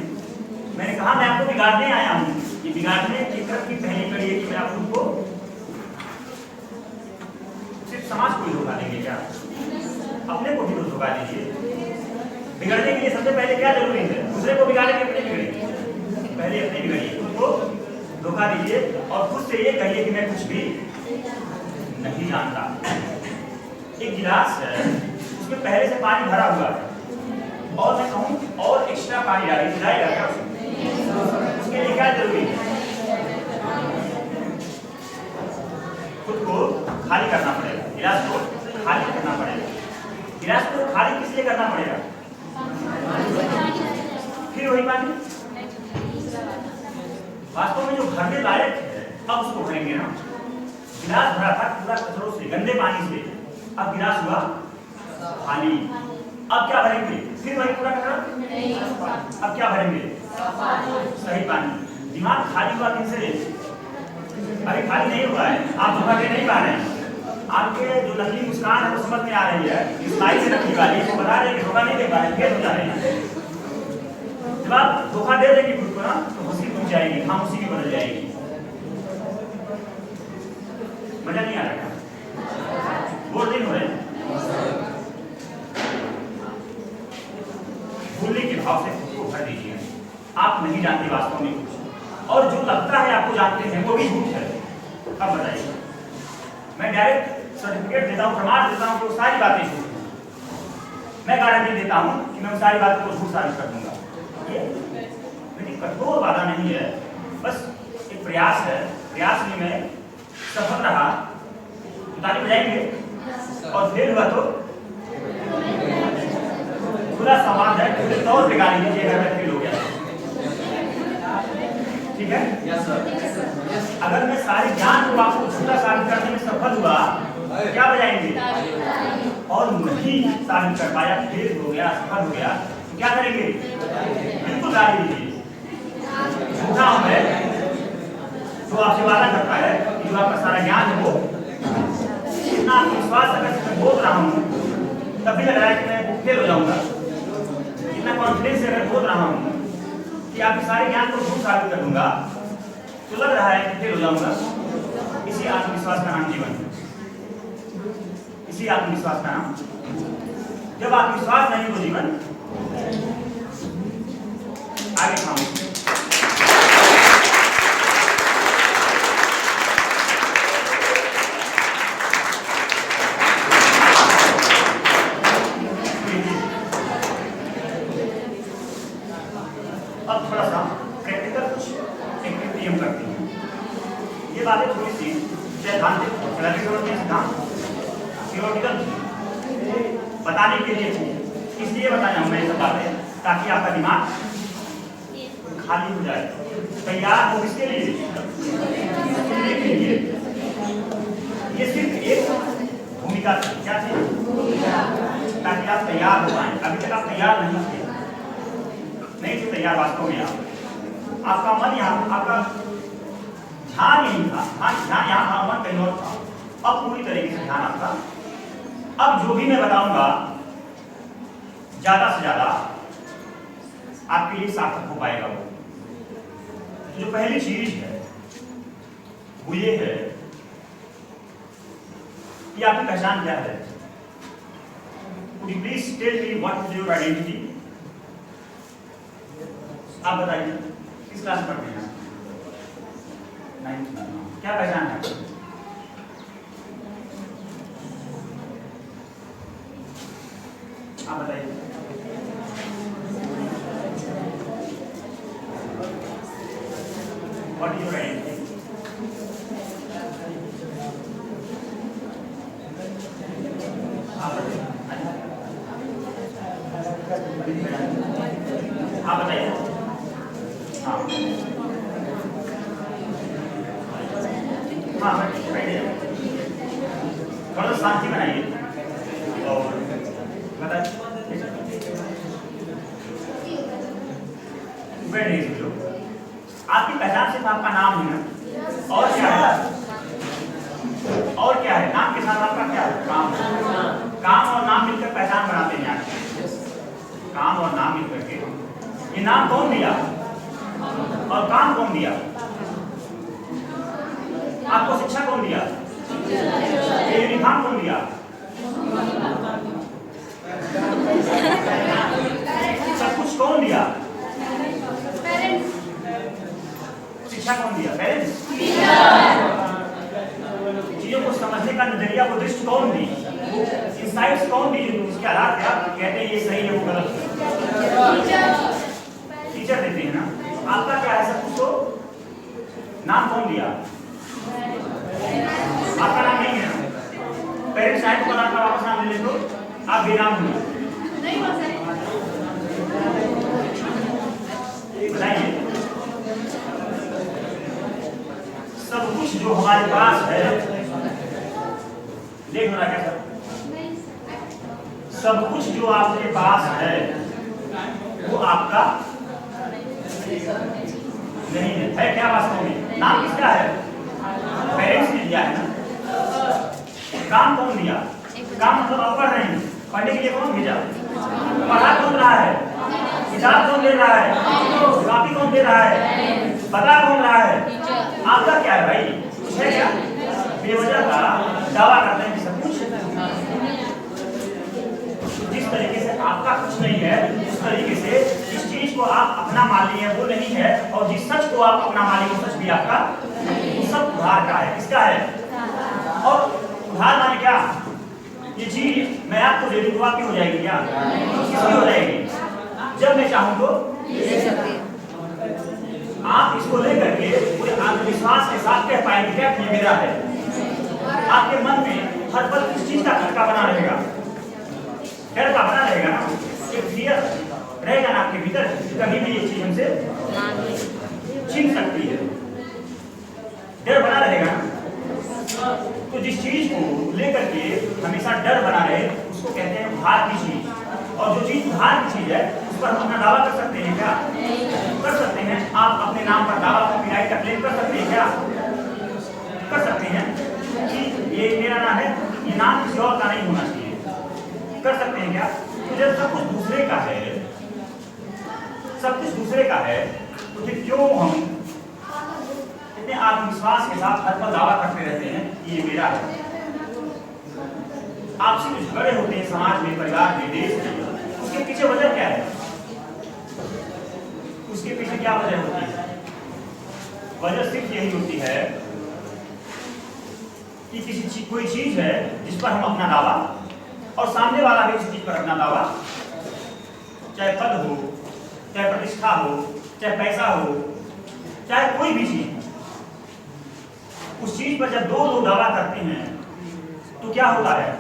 मैंने कहा मैं आपको बिगाड़ने आया हूँ, ये बिगाड़ने की तरफ की पहली कड़ी है कि मैं आप खुद को सिर्फ समाज को ही धोखा देंगे क्या? अपने को भी तो धोखा दीजिए। बिगड़ने के लिए सबसे पहले क्या जरूरी है? दूसरे को बिगाड़े कि अपने बिगड़े? पहले अपने बिगड़िए, खुद को धोखा दीजिए और खुद से ये कहिए कि मैं कुछ भी नहीं जानता। एक गिलास है, उसमें पहले से पानी भरा हुआ है, और मैं कहूँ और एक्स्ट्रा पानी डालिए, जाएगा क्या उसमें? उसके लिए क्या जरूरी है? खुद को खाली करना पड़ेगा, गिलास को खाली करना पड़ेगा। गिलास को खाली किस लिए करना पड़ेगा? फिर वही पानी वास्तव में जो भरने लायक है, अब उसको भरेंगे ना। गिलास भरा था पूरा कचरों से, गंदे पानी से, अब गिलास हुआ खाली। अब क्या भरेंगे? फिर वही पूरा कचरा। अब क्या भरेंगे? सही पानी। दिमाग खाली हुआ किनसे? अरे खाली नहीं हुआ है, आप धोखा दे नहीं पा रहे हैं। आपके जो नकली मुस्कान है वो समझ में आ रही है, स्माइल से नकली वाली, वो बता रहे हैं कि धोखा नहीं दे पा रहे, फेल हो जा रहे हैं। जब आप धोखा दे देंगे खुद को ना, तो हंसी रुक जाएगी, खामोशी भी बदल जाएगी। मजा नहीं आ रहा? बोर नहीं हो रहे? भूलने के भाव से खुद को भर दीजिए। आप नहीं जानते वास्तव में कुछ, और जो लगता है आपको जानते हैं वो भी झूठ है। अब बताइए, मैं डायरेक्ट सर्टिफिकेट देता हूँ, प्रमाण देता हूँ कि वो सारी बातें झूठ हैं। मैं गारंटी देता हूँ कि मैं सारी बातों को झूठ साबित कर दूंगा। ये लेकिन कठोर वादा नहीं है, बस एक प्रयास है। प्रयास में मैं सफल रहा, ताली बजाएंगे और फेल हुआ तो खुला संवाद है, खुले तौर पे गाली दीजिए अगर मैं फेल हो गया। ठीक है? Yes sir. अगर मैं सारे ज्ञान को आपको झूठा साबित करने में सफल हुआ, क्या बजाएंगे? और नहीं साबित कर पाया, फेल हो गया, सफल हो गया, तो क्या करेंगे? बिल्कुल गाली दीजिए। झूठा हूं मैं जो आपसे वादा करता है कि जो आपका सारा ज्ञान है वो इतना विश्वास अगर मैं बोल रहा हूँ तब भी लग रहा है कि मैं फेल हो जाऊंगा। इतना कॉन्फिडेंस से अगर बोल रहा हूँ कि आपके सारे ज्ञान को झूठ साबित कर दूंगा तो लग रहा है कि फेल हो जाऊंगा। इसी आत्मविश्वास का नाम जीवन है। इसी आत्मविश्वास का नाम। जब आत्मविश्वास नहीं तो जीवन आगे खाऊंगा। अब थोड़ा सा प्रैक्टिकल कुछ एक्टिविटी हम करते हैं। ये बातें थोड़ी सी सैद्धांतिक थियोरटिकल बताने के लिए इसलिए बताया हूं मैं ये सब बातें ताकि आपका दिमाग खाली हो जाए, तैयार हो। किसके लिए? सुनने के लिए। ये सिर्फ एक भूमिका थी। क्या थी? ताकि आप तैयार हो पाए। अभी तक आप तैयार नहीं थे, नहीं थे तैयार वास्तव में। आपका मन यहाँ, आपका ध्यान यही था, ध्यान यहाँ था, मन कहीं और था। अब पूरी तरीके से ध्यान आपका, अब जो भी मैं बताऊंगा ज्यादा से ज्यादा आपके लिए सार्थक हो पाएगा। वो जो पहली चीज है वो ये है कि आपकी पहचान क्या है। Could you please tell me what is your identity? आप बताइए, किस क्लास में पढ़ते हैं? 9th में। क्या पहचान है? आप बताइए। What is your identity? आप बताइए। आप बताइए। हाँ हाँ, बैठिए, थोड़ा सा शांति बनाइए और बताइए। बैठिए जो आपकी पहचान सिर्फ आपका नाम है ना, और क्या है? और क्या है? नाम के साथ आपका क्या है? काम। काम और नाम मिलकर पहचान बनाते हैं आपकी। काम और नाम मिलकर के। ये नाम कौन दिया और काम कौन दिया? आपको शिक्षा कौन दिया? ये यूनिफॉर्म कौन दिया? सब कुछ कौन दिया? शिक्षा कौन दिया? पेरेंट्स। चीजों को समझने का नजरिया, वो दृष्टि कौन दी? इंसाइट्स कौन दी? उसके आधार पर आप कहते हैं ये सही है, वो गलत है। टीचर देते हैं ना। आपका क्या है? सब कुछ तो नाम कौन दिया? आपका नाम नहीं है ना। पेरेंट्स आए तो कल आपका वापस नाम ले ले तो आप बेनाम हुए। बताइए, सब कुछ जो हमारे पास है, देख रहा क्या सर? सब कुछ जो आपके पास है वो आपका नहीं है। क्या वास्तव में? नाम किसका है? पेरेंट्स ने दिया है ना। काम कौन दिया? काम मतलब आप पढ़ रहे हैं, पढ़ने के लिए कौन भेजा? पढ़ा कौन रहा है? किताब कौन दे रहा है? कॉपी कौन दे रहा है? बता कौन रहा है? आपका क्या है भाई? कुछ है क्या? बेवजह का दावा करते हैं कि सब कुछ। जिस तरीके से आपका कुछ नहीं है, उस तरीके से जिस चीज को आप अपना मान लिए वो नहीं है, और जिस सच को आप अपना मान लिए वो सच भी आपका सब उधार का है। किसका है? और उधार माने क्या? ये चीज मैं आपको दे दूं तो आपकी हो जाएगी क्या? किसकी हो जाएगी? जब मैं चाहूं तो आप इसको लेकर के पूरे आत्मविश्वास के साथ कह पाएंगे क्या ये मेरा है। आपके मन में हर पल इस चीज का खटका बना रहेगा, डर का बना रहेगा ना, एक फियर रहेगा ना आपके भीतर, कभी भी ये चीज हमसे छीन सकती है, डर बना रहेगा ना। तो जिस चीज को लेकर के हमेशा डर बना रहे उसको कहते हैं उधार की चीज। और जो चीज उधार की चीज है उस पर हम अपना दावा कर सकते हैं क्या? कर सकते हैं। आप अपने नाम पर दावा कॉपीराइट का क्लेम कर सकते हैं क्या? कर सकते हैं कि ये मेरा नाम है, ये नाम किसी और का नहीं होना चाहिए। कर सकते हैं क्या? तो जब सब कुछ दूसरे का है, सब कुछ दूसरे का है, तो फिर क्यों हम इतने आत्मविश्वास के साथ हर पल दावा करते रहते हैं कि ये मेरा है? आपसे कुछ बड़े होते हैं समाज में, परिवार में, देश में, उसके पीछे वजह क्या है? उसके पीछे क्या वजह होती है? वजह सिर्फ यही होती है कि कोई चीज है जिस पर हम अपना दावा, और सामने वाला भी उस चीज पर अपना दावा, चाहे पद हो, चाहे प्रतिष्ठा हो, चाहे पैसा हो, चाहे कोई भी चीज, उस चीज पर जब दो लोग दावा करते हैं तो क्या होता है?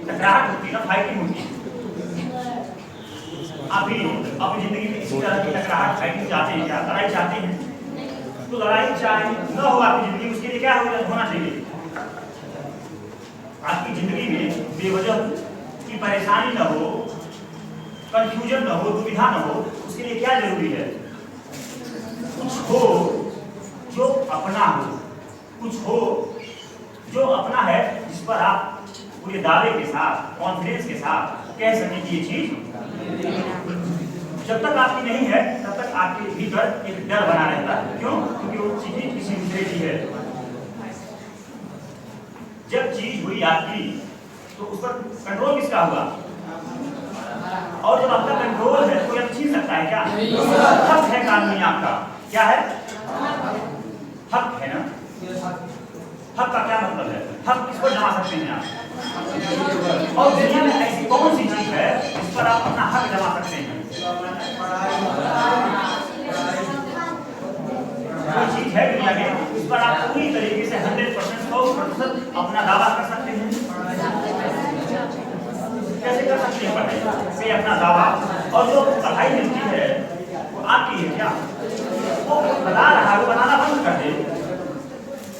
टकराहट होती है ना, फाइटिंग होती है। आप भी अपनी जिंदगी में इसी तरह की टकराहट, फाइटिंग चाहते हैं क्या? लड़ाई चाहते हैं? तो लड़ाई चाहे न हो आपकी जिंदगी में, उसके लिए क्या होना चाहिए? आपकी जिंदगी में बेवजह की परेशानी न हो, कंफ्यूजन न हो, दुविधा न हो, उसके लिए क्या जरूरी है? कुछ हो जो अपना हो, कुछ हो जो अपना है, जिस पर आप पूरे दावे के साथ, कॉन्फिडेंस के साथ कह सकें कि ये चीज जब तक आपकी नहीं है तब तक आपके भीतर एक डर बना रहता है। क्यों? क्योंकि वो चीज किसी दूसरे की है। जब चीज हुई आपकी तो उस पर कंट्रोल किसका हुआ? और जब आपका कंट्रोल है तो यह छीन सकता है क्या? हक है कानूनी आपका। क्या है? हक है ना। हक का क्या मतलब है? हक किसको जमा सकते हैं आप? और दुनिया में ऐसी कौन सी चीज है जिस पर आप अपना हक जमा सकते हैं? कोई चीज है दुनिया में इस पर आप पूरी तरीके से 100% 100% अपना दावा कर सकते हैं? कैसे कर सकते हैं? पढ़ाई से अपना दावा, और जो पढ़ाई मिलती है वो आपकी है क्या? वो बता रहा है, वो बनाना बंद कर दे,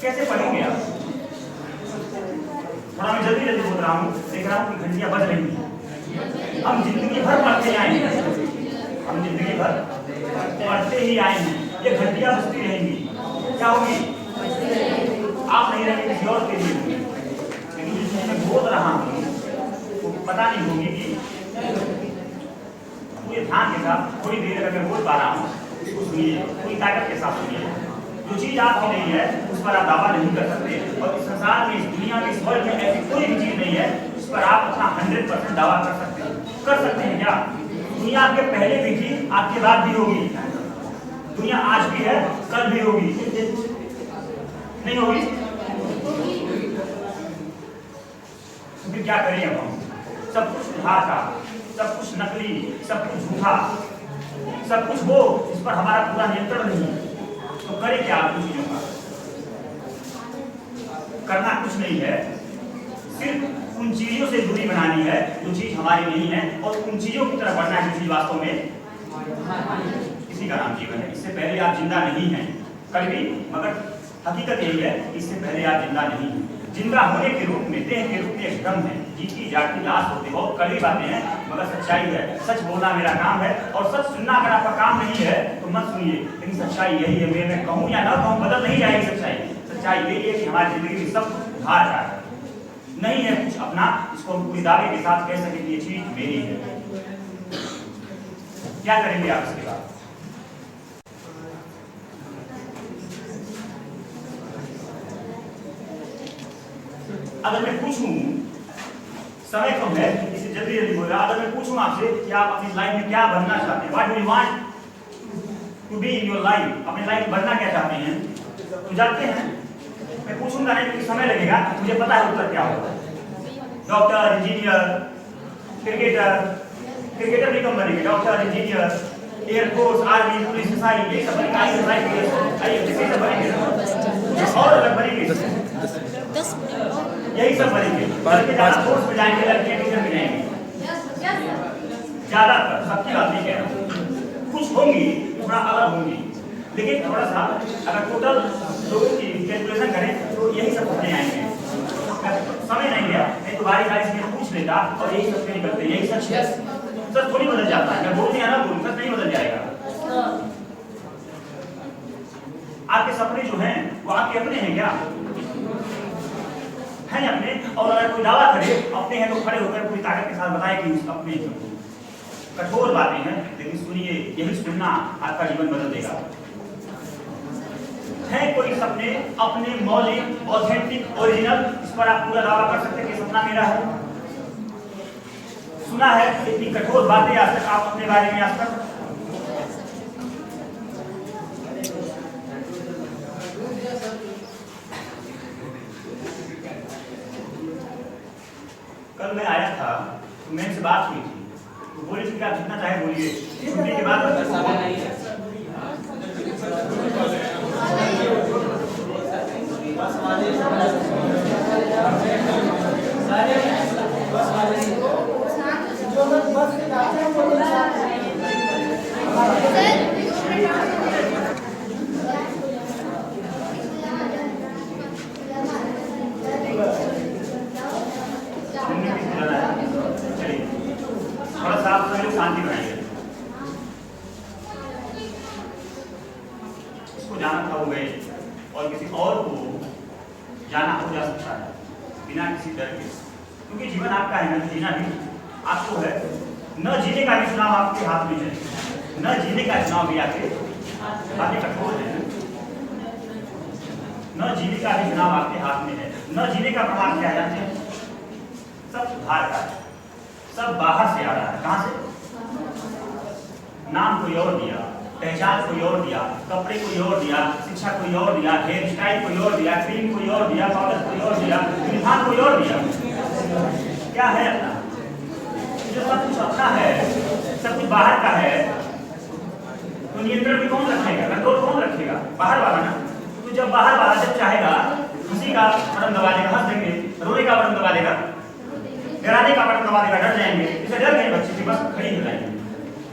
कैसे पढ़ेंगे आप? थोड़ा मैं जल्दी जल्दी बोल रहा हूँ, देख रहा हूँ कि घंटियां बज रही हैं। हम जिंदगी भर पढ़ते आए हैं, हम जिंदगी भर पढ़ते ही आए हैं। ये घंटियां बजती रहेंगी, क्या होगी? आप नहीं रहेंगे, किसी और के लिए होगी। लेकिन जिसमें मैं बोल रहा हूँ वो पता नहीं होगी कि पूरे ध्यान के साथ थोड़ी देर अगर मैं बोल पा रहा हूँ, उसको सुनिए, पूरी ताकत के साथ सुनिए। जो चीज आपकी नहीं है उस पर आप दावा नहीं कर सकते, और इस संसार में, इस दुनिया में, इस वर्ल्ड में ऐसी कोई भी चीज नहीं है उस पर आप अपना 100% दावा कर सकते हैं। कर सकते हैं क्या? दुनिया आपके पहले भी थी, आपके बाद भी होगी। दुनिया आज भी है, कल भी होगी। नहीं होगी? तो फिर क्या करें अब हम? सब कुछ उधार का, सब कुछ नकली, सब कुछ झूठा, सब कुछ वो जिस पर हमारा पूरा नियंत्रण नहीं। तो करें क्या? आप चीजों का करना कुछ नहीं है, सिर्फ उन चीजों से दूरी बनानी है जो चीज हमारी नहीं है, और उन चीजों की तरफ बढ़ना है जो चीज वास्तव में किसी का नाम जीवन है। इससे पहले आप जिंदा नहीं हैं कभी, मगर हकीकत यही है, इससे पहले आप जिंदा नहीं हैं। जिंदा होने के रूप में, देह के रूप में एक दम है, जीती जागती लाश होते, बहुत कड़वी बातें हैं मगर सच्चाई है। सच बोलना मेरा काम है, और सच सुनना अगर आपका काम नहीं है तो मत सुनिए, लेकिन सच्चाई यही है। मैं कहूँ या ना कहूँ, बदल नहीं जाएगी सच्चाई। सच्चाई यही है कि हमारी जिंदगी में सब उधार का है, नहीं है कुछ अपना, इसको हम पूरी दावे के साथ कह सके कि ये चीज मेरी है। क्या करेंगे आप इसके बाद? अगर मैं पूछूं, समय कम है, इसे जल्दी जल्दी बोल रहा, अगर मैं पूछूं आपसे कि आप अपनी लाइफ में क्या बनना चाहते हैं, what do you want to be in your life, अपनी लाइफ में बनना क्या चाहते हैं, तो जानते हैं? मैं पूछूंगा नहीं क्योंकि समय लगेगा, मुझे पता है उत्तर क्या होगा। डॉक्टर, इंजीनियर, क्रिकेटर, क्रिकेटर भी कम बनेंगे, doctor, engineer, air force, army, police, SI, यही सब बनेंगे, IAS, सब बनेंगे, और अलग बनेंगे, यही सब बनेंगे। लड़के ज़्यादा फोर्स में जाएंगे, लड़कियाँ ट्यूशन में जाएंगी, ज़्यादातर, सबकी बात नहीं कह रहा हूँ, कुछ होंगी थोड़ा अलग होंगी, लेकिन थोड़ा सा अगर टोटल लोगों की कैलकुलेशन करें तो यही सब पढ़ने आएंगे। समय नहीं है, नहीं तो बारी बारी से पूछ लेता और यही सब निकलते, यही सच है, सच थोड़ी बदल जाता है, मैं बोलते हैं ना बोलूँ, सच नहीं बदल जाएगा। आपके सपने जो हैं वो आपके अपने हैं क्या? हैं अपने? और अगर कोई दावा करे अपने हैं तो खड़े होकर पूरी ताकत के साथ बताए कि अपने कठोर बातें हैं, लेकिन सुनिए, यही सुनना आपका जीवन बदल देगा। है कोई सपने अपने मौलिक, ऑथेंटिक, ओरिजिनल, इस पर आप पूरा दावा कर सकते हैं कि सपना मेरा है? सुना है इतनी कठोर बातें आज तक आप अपने बारे में आज तक? कल मैं आया था तो मेरे से बात हुई थी, तो बोली थी कि आप जितना चाहे बोलिए, छुट्टी के बाद थोड़ा सा आप लोग शांति बनाइए। इसको जाना था वो गए और किसी और को जाना हो जा सकता है बिना किसी डर के, क्योंकि जीवन आपका है ना, जीना भी आपको है। न जीने का भी चुनाव आपके हाथ में है, न जीने का चुनाव भी आपके बातें कठोर है, न जीने का भी चुनाव आपके हाथ में है। न जीने का प्रमाण क्या जानते हैं? सब बाहर का है, सब बाहर से आ रहा है। कहां से? नाम कोई और दिया, पहचान कोई और दिया, कपड़े कोई और दिया, शिक्षा कोई और दिया, हेयर स्टाइल कोई और दिया, क्रीम कोई और दिया, पाउडर कोई और दिया, यूनिफॉर्म कोई और दिया। क्या है अपना? जो सब कुछ अपना है, सब कुछ बाहर का है, तो नियंत्रण भी कौन रखेगा? कंट्रोल कौन रखेगा? बाहर वाला ना। तो जब बाहर वाला जब चाहेगा खुशी का बटन दबा देगा, हंस देंगे, रोने का बटन दबा देगा, डराने का बटन दबा देगा, डर जाएंगे। इसे डर गए बच्चे की, बस खड़ी हो जाएंगे,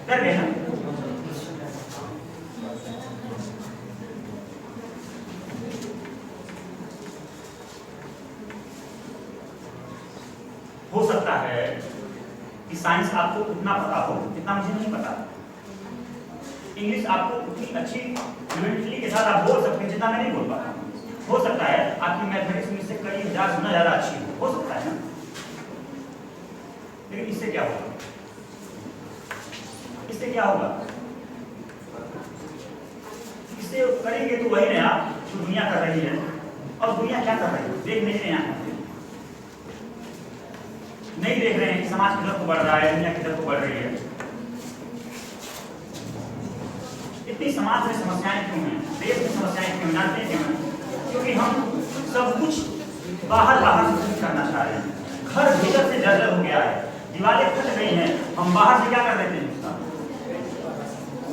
डर गए ना। हो सकता है कि साइंस आपको उतना पता हो जितना मुझे नहीं पता, इंग्लिश आपको उतनी अच्छी फ्लुएंटली के साथ आप बोल सकते हैं जितना मैं नहीं बोल पाता। हो सकता है आपकी मैथमेटिक्स में से कई हजार गुना ज्यादा अच्छी हो सकता है ना, लेकिन इससे क्या होगा? इससे क्या होगा? इससे करेंगे तो वही नया जो दुनिया कर रही है। और दुनिया क्या कर रही है? देख नहीं रहे हैं, नहीं देख रहे हैं कि समाज की तरफ बढ़ रहा है, दुनिया की तरफ बढ़ रही है। इतनी समाज में समस्याएं क्यों हैं? देश में समस्याएं क्यों? जानते हैं क्यों? क्योंकि हम सब कुछ बाहर से करना चाह रहे हैं। घर भीतर से जर्जर हो गया है, दीवारें फट गई हैं, हम बाहर से क्या कर देते हैं? उसका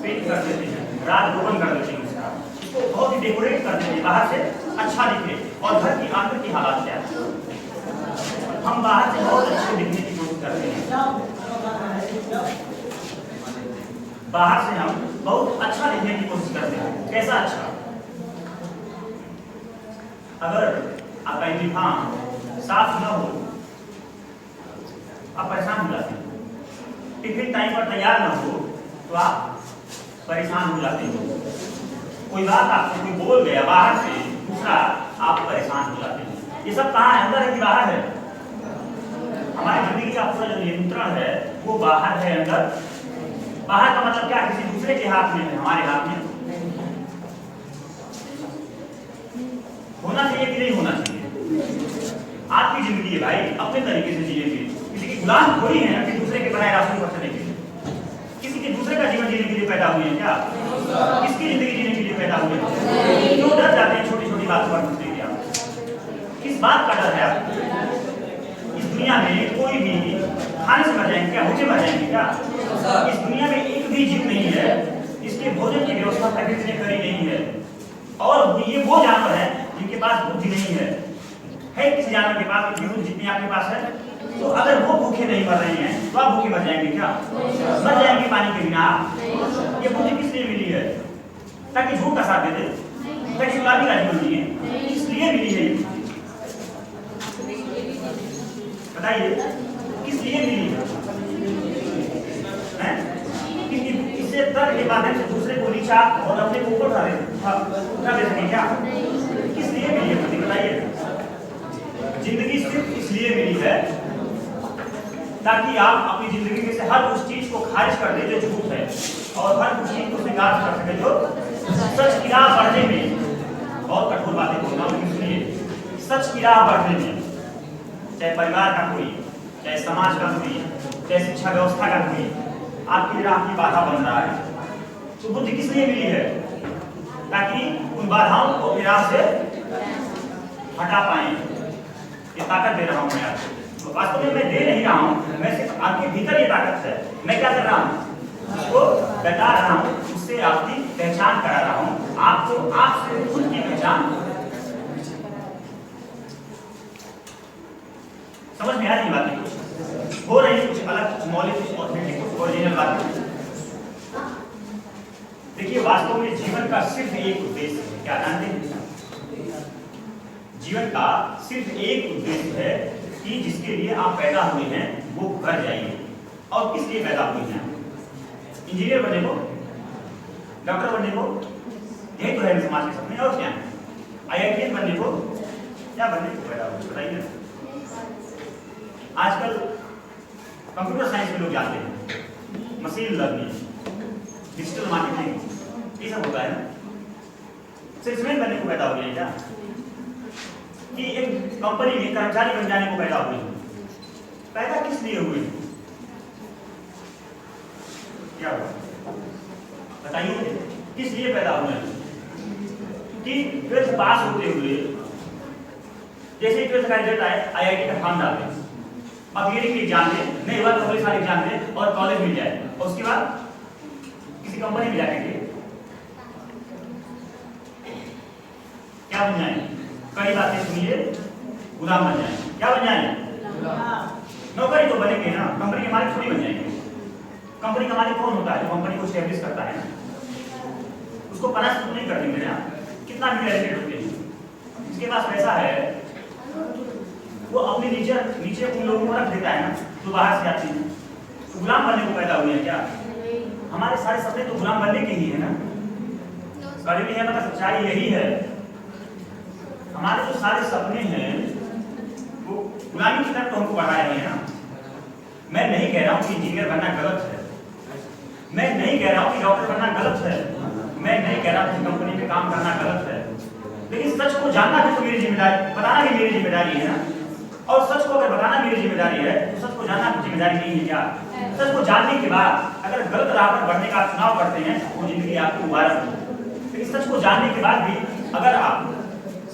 पेंट कर देते हैं, रात रोगन कर देते हैं, उसका इसको बहुत ही डेकोरेट कर देते हैं, बाहर से अच्छा दिखे। और घर की अंदर की हालत क्या है? हम बाहर से बहुत अच्छे दिखने की कोशिश करते हैं, बाहर से हम बहुत अच्छा दिखने की कोशिश करते हैं। कैसा अच्छा? अगर आपका यूनिफॉर्म साफ न हो आप परेशान हो जाते हैं, टिफिन टाइम पर तैयार न हो तो आप परेशान हो जाते हो, कोई बात आपसे कोई बोल गया बाहर से दूसरा, आप परेशान हो जाते हैं। ये सब कहाँ है? अंदर है कि बाहर है? हमारी जिंदगी का पूरा जो नियंत्रण है वो बाहर है, अंदर? बाहर का मतलब क्या? किसी दूसरे के हाथ में है, हमारे हाथ में होना चाहिए कि नहीं होना चाहिए? आपकी जिंदगी है भाई, अपने तरीके से जिएंगे, किसी की गुलाम थोड़ी है कि दूसरे के बनाए रास्ते पर चलेंगे। किसी के दूसरे का जीवन जीने के लिए पैदा हुए हैं क्या? किसकी जिंदगी जीने के लिए पैदा हुए हैं? क्यों डर जाते हैं छोटी छोटी बातों पर? दूसरे की आप किस बात का डर है? आपको इस दुनिया में कोई भी खाने से मर जाएंगे क्या? भूखे मर जाएंगे क्या? इस दुनिया में एक भी जीव नहीं है इसके भोजन की व्यवस्था प्रकृति ने करी नहीं है। और ये वो जानवर है जिनके पास बुद्धि नहीं है किसी जानवर के पास बुद्धि जितनी आपके पास है? तो अगर वो भूखे नहीं मर रहे हैं तो आप भूखे मर जाएंगे क्या? मर जाएंगे पानी के बिना। ये बुद्धि किस लिए मिली है? ताकि झूठ का साथ दे दे, ताकि गुलाबी का जीवन जिए, इसलिए मिली है। बताइए किस लिए मिली है? क्योंकि इससे तर्क के माध्यम से दूसरे को नीचा और अपने को ऊपर उठा दे सके क्या? किस लिए मिली है बुद्धि? बताइए। जिंदगी सिर्फ इसलिए मिली है ताकि आप अपनी जिंदगी में से हर उस चीज को खारिज कर दे जो झूठ है और हर उस चीज को स्वीकार कर सके जो सच की राह बढ़ने में, बहुत कठोर बातें बोल रहा हूं इसलिए, सच की राह बढ़ने में, चाहे परिवार का कोई, चाहे समाज का कोई, चाहे शिक्षा व्यवस्था का कोई आपकी राह की बाधा बन रहा है, तो बुद्धि किस लिए मिली है? ताकि उन बाधाओं को अपनी राह से हटा पाए। ये ताकत दे रहा हूं मैं आपको। तो वास्तव में मैं दे नहीं रहा हूं, मैं सिर्फ आपके भीतर ये ताकत है। मैं क्या कर रहा हूं? उसको बता रहा हूं, उससे आपकी पहचान करा रहा हूं, आपको आपसे खुद की पहचान समझ में आ रही बातें कुछ हो रही, कुछ अलग मौलिक और कुछ ओरिजिनल बातें। देखिए वास्तव में जीवन का सिर्फ एक उद्देश्य है, क्या जानते हैं? जीवन का सिर्फ एक उद्देश्य है कि जिसके लिए आप पैदा हुए हैं वो घर जाइए। और किस लिए पैदा हुए हैं? इंजीनियर बनने को, डॉक्टर बनने को, यही तो है समाज के सपने। और क्या है? IITian बनने को, क्या बनने को पैदा हुए बताइए। आजकल कंप्यूटर साइंस में लोग जाते हैं, मशीन लर्निंग, डिजिटल मार्केटिंग, ये सब होता है ना। सेल्समैन बनने को पैदा हुए हैं क्या? कि एक कंपनी में कर्मचारी बन जाने को पैदा हुए? पैदा किस लिए हुए? क्या हुआ बताइए, किस लिए पैदा हुए? कि 12th पास होते हुए जैसे ही 12th का रिजल्ट आए IIT का फॉर्म डालते हैं, अब ये की एग्जाम दे, नहीं हुआ तो अगले साल एग्जाम दे और कॉलेज मिल जाए, और उसके बाद किसी कंपनी में जाके क्या बन जाए? कई बातें सुनिए, गुलाम बन जाए। क्या बन जाए? नौकरी तो बनेंगे ना, कंपनी के मालिक थोड़ी बन जाएंगे। कंपनी का मालिक कौन होता है? जो कंपनी को स्टैब्लिश करता है ना, उसको परास्त तो नहीं कर देंगे ना। कितना भी एजुकेटेड होते हैं, जिसके पास पैसा है वो अपने नीचे उन लोगों को रख देता है ना जो बाहर से आते हैं। तो गुलाम बनने को पैदा हुए हैं क्या? हमारे सारे सपने तो गुलाम बनने के ही है ना। कड़वी है मतलब सच्चाई यही है, हमारे जो सारे सपने हैं वो गुलामी की तरफ तो हमको बढ़ा रहे हैं ना। मैं नहीं कह रहा हूँ कि इंजीनियर बनना गलत है, मैं नहीं कह रहा हूँ कि डॉक्टर बनना गलत है, मैं नहीं कह रहा हूँ कि कंपनी में काम करना गलत है, लेकिन सच को जानना भी तो मेरी जिम्मेदारी, बताना भी मेरी जिम्मेदारी है ना। और सच को अगर बताना मेरी जिम्मेदारी है तो सच को जानना जिम्मेदारी नहीं है क्या? सच को जानने के बाद अगर गलत राह पर बढ़ने का चुनाव करते हैं वो जिंदगी आपको मुबारक हो, लेकिन सच को जानने के बाद भी अगर आप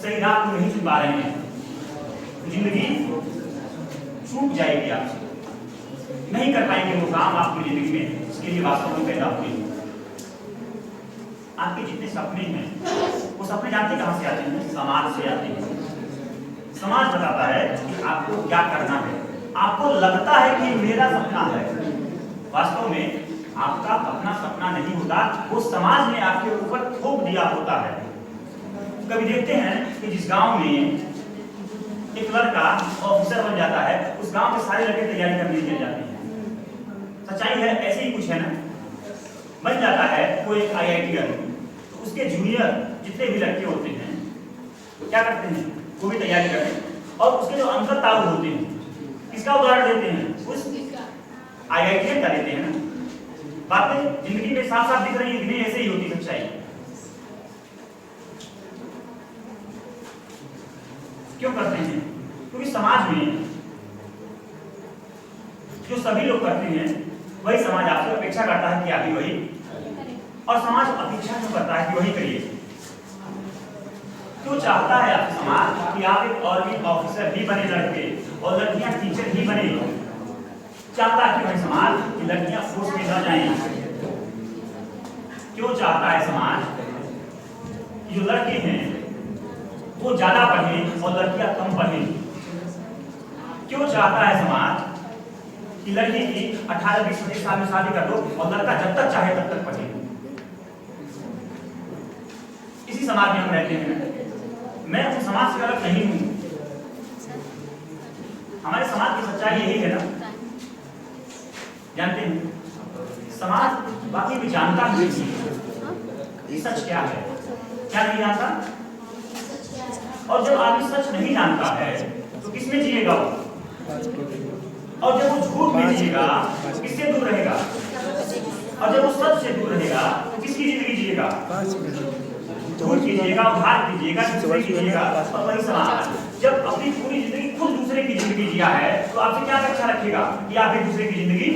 सही राह को नहीं चुन पा रहे हैं तो जिंदगी छूट जाएगी आपसे, नहीं कर पाएंगे वो काम आपकी जिंदगी में जिसके लिए वास्तव में पैदा हुए। आपके जितने सपने हैं वो सपने जानते कहां से आते हैं? समाज से आते हैं। समाज बताता है कि आपको क्या करना है, आपको लगता है कि मेरा सपना है, वास्तव में आपका अपना सपना नहीं होता, वो समाज ने आपके ऊपर थोप दिया होता है। कभी देखते हैं कि जिस गांव में एक लड़का ऑफिसर बन जाता है उस गांव के सारे लड़के तैयारी करने चले जाते हैं। सच्चाई है, ऐसे ही कुछ है ना। बन जाता है वो एक IITian, तो उसके जूनियर जितने भी लड़के होते हैं क्या करते हैं? वो भी तैयारी करते हैं, और उसके जो अंकल ताऊ होते हैं किसका उदाहरण देते हैं? उस IITian का देते हैं ना। बातें जिंदगी में साफ साफ दिख रही है कि नहीं? ऐसे ही होती सच्चाई। क्यों करते हैं? क्योंकि समाज में जो सभी लोग करते हैं वही समाज आपसे अपेक्षा करता है कि आप भी वही, और समाज अपेक्षा जो करता है कि वही करिए। क्यों चाहता है आपका समाज कि आप एक आर्मी ऑफिसर ही बने लड़के और लड़कियां टीचर ही बने? चाहता है कि समाज कि लड़कियां फोर्स में न जाएं? क्यों चाहता है समाज कि जो लड़के हैं वो ज्यादा पढ़ें और लड़कियां कम पढ़ें? क्यों चाहता है समाज कि लड़की की 18-20 साल में शादी कर दो और लड़का जब तक चाहे तब तक पढ़े? इसी समाज में हम रहते हैं। मैं उस समाज से अलग नहीं हूं। हमारे समाज की सच्चाई यही है ना, जानते हैं? समाज बाकी भी जानता ही नहीं सच क्या है, क्या नहीं जानता। और जब आदमी सच नहीं जानता है तो किसमें जिएगा वो? और जब वो झूठ में जिएगा तो किससे दूर रहेगा? और जब वो सच से दूर रहेगा तो किसकी जिंदगी जिएगा? झूठ कीजिएगा, उधार कीजिएगा, दूसरे कीजिएगा। और वही समाज जब अपनी पूरी जिंदगी खुद दूसरे की जिंदगी जिया है तो आपसे क्या अपेक्षा रखेगा कि आप एक दूसरे की जिंदगी?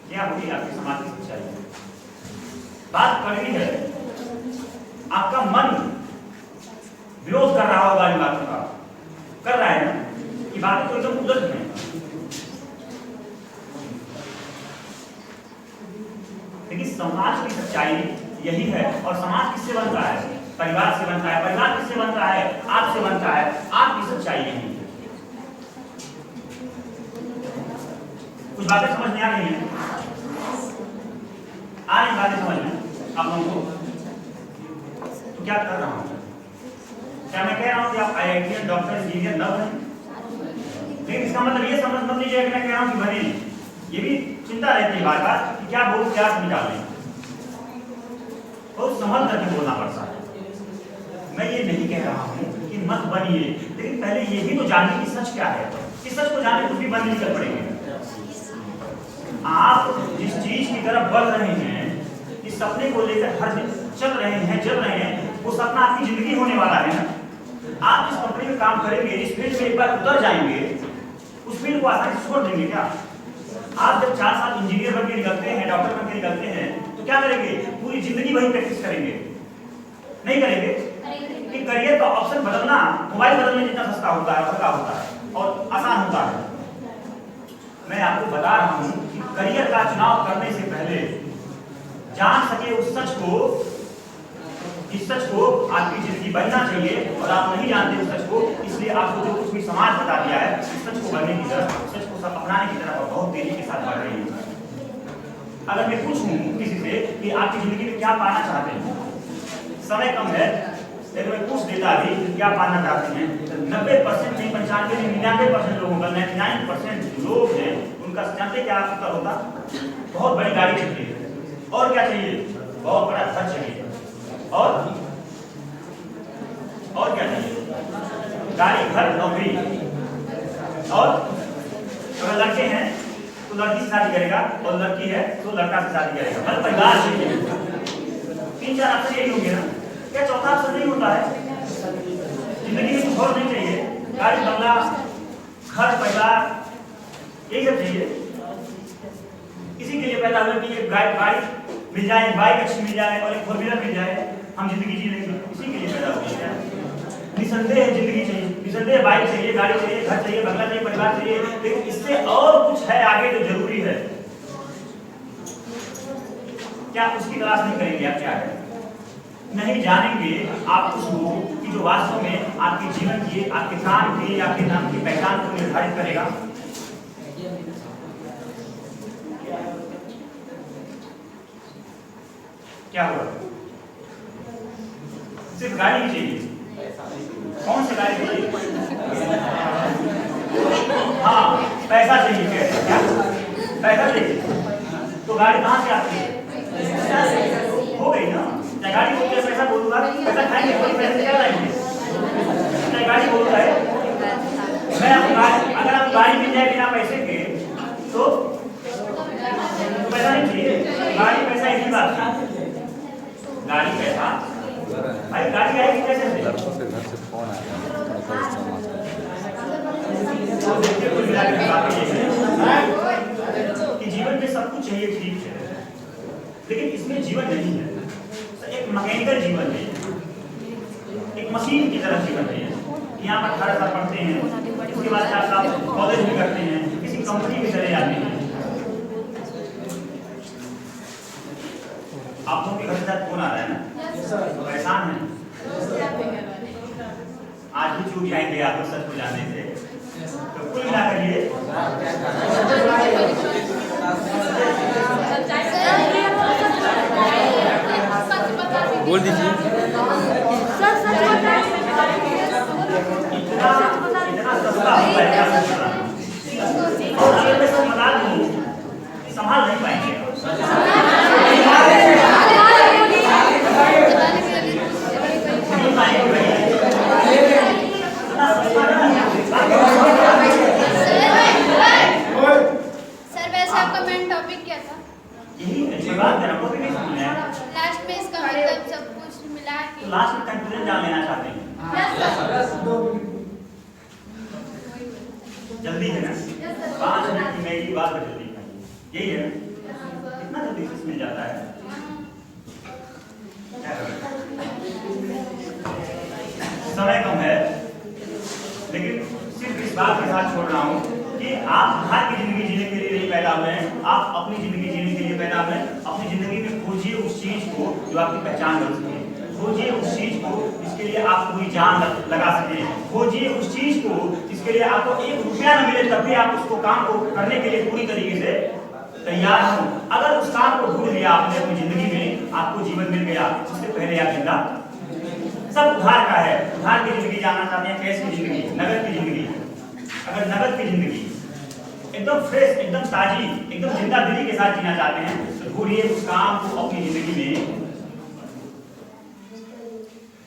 क्या होगी आपकी समाज की सच्चाई? बात कड़वी है। आपका मन विरोध कर रहा होगा इन बातों का, कर रहा है ना? ये बातें तो एकदम उलट हैं। लेकिन समाज की सच्चाई यही है। और समाज किससे बनता है? परिवार से बनता है। परिवार किससे बनता है? आपसे बनता है। आपकी सच्चाई यही है। कुछ बातें समझ में आ रही हैं? आ रही बातें समझ में आप लोगों को? तो क्या कर रहा हूं? क्या मैं कह रहा हूं कि आप IITian, डॉक्टर, इंजीनियर न बने? लेकिन इसका मतलब ये समझ मत लीजिए कि मैं कह रहा हूं कि बने। ये भी चिंता रहती है बार बार कि क्या बोलूं, क्या समझा लें। बहुत समझ करके बोलना पड़ता है। मैं ये नहीं कह रहा हूं कि मत बनिए, लेकिन पहले ये भी तो जानिए कि सच क्या है। इस सच को जाने कुछ भी बनने निकल पड़ेंगे। आप जिस चीज की तरफ बढ़ रहे हैं, इस सपने को लेकर हर दिन चल रहे हैं, जल रहे हैं, वो सपना आपकी जिंदगी होने वाला है ना। आप जिस कंपनी में काम करेंगे, जिस फील्ड में एक बार उतर जाएंगे, उस फील्ड को आसानी से छोड़ देंगे क्या? आप जब 4 साल इंजीनियर बनके निकलते हैं, डॉक्टर बनके निकलते हैं, तो क्या करेंगे? पूरी जिंदगी वही प्रैक्टिस करेंगे? नहीं करेंगे। कि करियर का ऑप्शन बदलना मोबाइल बदलने जितना सस्ता होता है, हल्का होता है और आसान होता है। मैं आपको बता रहा हूं कि करियर का चुनाव करने से पहले जान सके उस सच को, इस सच को आपकी जिंदगी बनना चाहिए। और आप नहीं जानते उस सच को, इसलिए आपको जो कुछ भी समाज बता दिया है, इस सच को बनने की तरफ, सच को अपनाने की तरफ बहुत तेजी के साथ बढ़ रही है। अगर मैं पूछूं किसी से कि आपकी जिंदगी में क्या पाना चाहते हैं, समय कम है लेकिन मैं पूछ देता अभी क्या पाना चाहते हैं, 90% नहीं, 95 नहीं, 99% लोगों का, 99% लोग हैं, उनका जानते क्या उत्तर होता? बहुत बड़ी गाड़ी चाहिए। और क्या चाहिए? बहुत बड़ा घर चाहिए। और क्या चाहिए? गाड़ी, घर, नौकरी। और अगर लड़के हैं तो लड़की से शादी करेगा, और लड़की है तो लड़का से शादी करेगा। मतलब परिवार चाहिए। 3-4 ऑप्शन यही होंगे ना? क्या चौथा ऑप्शन नहीं होता है? जिंदगी में कुछ और नहीं चाहिए? गाड़ी, बंगला, घर, परिवार, यही सब चाहिए। इसी के लिए पैदा हुआ कि एक गाड़ी मिल जाए, बाइक अच्छी मिल जाए और एक 4 व्हीलर मिल जाए, हम जिंदगी जी लेंगे। इसी के लिए पैदा हुई है। निसंदेह जिंदगी चाहिए, निसंदेह बाइक चाहिए, गाड़ी चाहिए, घर चाहिए, बंगला चाहिए, परिवार चाहिए, लेकिन इससे और कुछ है आगे जो जरूरी है। क्या उसकी तलाश नहीं करेंगे आप? क्या है नहीं जानेंगे आप उसको कि जो वास्तव में आपके जीवन की, आपके काम की, आपके नाम की पहचान को निर्धारित करेगा। क्या हुआ? सिर्फ गाड़ी ही चाहिए? कौन सी गाड़ी चाहिए? हाँ, पैसा चाहिए। क्या पैसा चाहिए? तो गाड़ी कहाँ से आती है? हो गई ना। गाड़ी बोलते पैसा बोलूंगा, पैसा खाएंगे, पैसे क्या लाएंगे? गाड़ी बोलता है मैं अगर आप गाड़ी मिल जाए बिना पैसे के तो पैसा नहीं चाहिए। गाड़ी पैसा एक ही बात है। गाड़ी पैसा, भाई गाड़ी आएगी कैसे से? घर से फोन आया कि जीवन में सब कुछ चाहिए, ठीक है, लेकिन इसमें जीवन नहीं है। एक मैकेनिकल जीवन है। मशीन की तरह जीवन है कि यहाँ पर 18 साल पढ़ते हैं, उसके बाद 4 साल कॉलेज में करते हैं, किसी कंपनी में चले जाते हैं। आप लोगों के घर से शायद फोन आ रहा है ना, परेशान है, आज भी चूक जाएंगे आप लोग सच को जानने से। तो कुल मिलाकर ये बोल दीजिए। इतना सस्ता हुआ है क्या सस्ता? और अगर मैं इसको बता दूं, संभाल नहीं पाएंगे। नहीं पाएंगे भाई। इतना सस्ता नहीं है। सर वैसे आपका मेन टॉपिक क्या था? यही अच्छी बात है ना, वो भी नहीं सुन रहे हैं। लास्ट में इसका मतलब सब कुछ मिला तो के लास्ट में कंक्लूजन जान लेना चाहते हैं। जल्दी है ना, 5 मिनट की मैगी बात पर जल्दी खाइए, यही है ना, इतना जल्दी कुछ मिल जाता है। समय कम है, लेकिन सिर्फ इस बात के साथ छोड़ रहा हूँ कि आप बाहर की जिंदगी जीने के लिए नहीं पैदा हुए हैं, आप अपनी जिंदगी जीने के लिए पैदा हुए हैं। अपनी जिंदगी में खोजिए उस चीज को जो आपकी पहचान बन सके, खोजिए उस चीज को जिसके लिए आप पूरी जान लगा सके, खोजिए उस चीज को जिसके लिए आपको 1 रुपया न मिले तब भी आप उसको काम को करने के लिए पूरी तरीके से तैयार हो। अगर उस काम को ढूंढ लिया आपने अपनी जिंदगी में, आपको जीवन मिल गया, उससे पहले आप जिंदा। सब उधार का है, उधार की जिंदगी जानना चाहते हैं, कैश की जिंदगी, नगद की जिंदगी। अगर नगद की जिंदगी एकदम फ्रेश, एकदम ताजी, एकदम जिंदा दिली के साथ जीना चाहते हैं तो ढूंढिए उस काम को अपनी जिंदगी में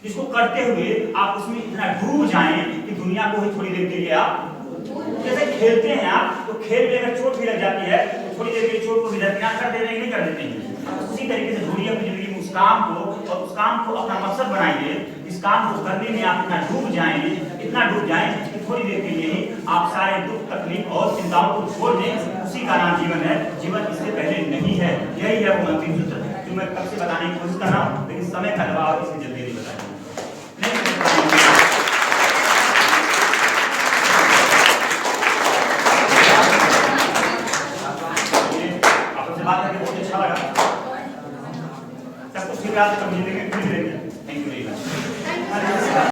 जिसको करते हुए आप उसमें इतना डूब जाएं कि दुनिया को ही थोड़ी देर के लिए आप, जैसे खेलते हैं आप, तो खेल में अगर चोट भी लग जाती है तो थोड़ी देर के लिए चोट को भी दरकिनार कर देते हैं, नहीं कर देते हैं। उसी तरीके से ढूंढिए अपनी जिंदगी में उस काम को, और उस काम को अपना मकसद बनाइए। इस काम को करने में आप इतना डूब जाएं कि थोड़ी देर के लिए ही आप सारे दुख, तकलीफ और चिंताओं को छोड़ दें। उसी का नाम जीवन है। जीवन इससे पहले नहीं है। यही है वो अंतिम सूत्र जो मैं कब से बताने की कोशिश कर रहा हूँ, लेकिन समय का दबाव इससे जल्दी नहीं बताया। आपसे बात करके बहुत अच्छा लगा। सब कुछ जिंदगी में फिर मिलेंगे। Thank you very much.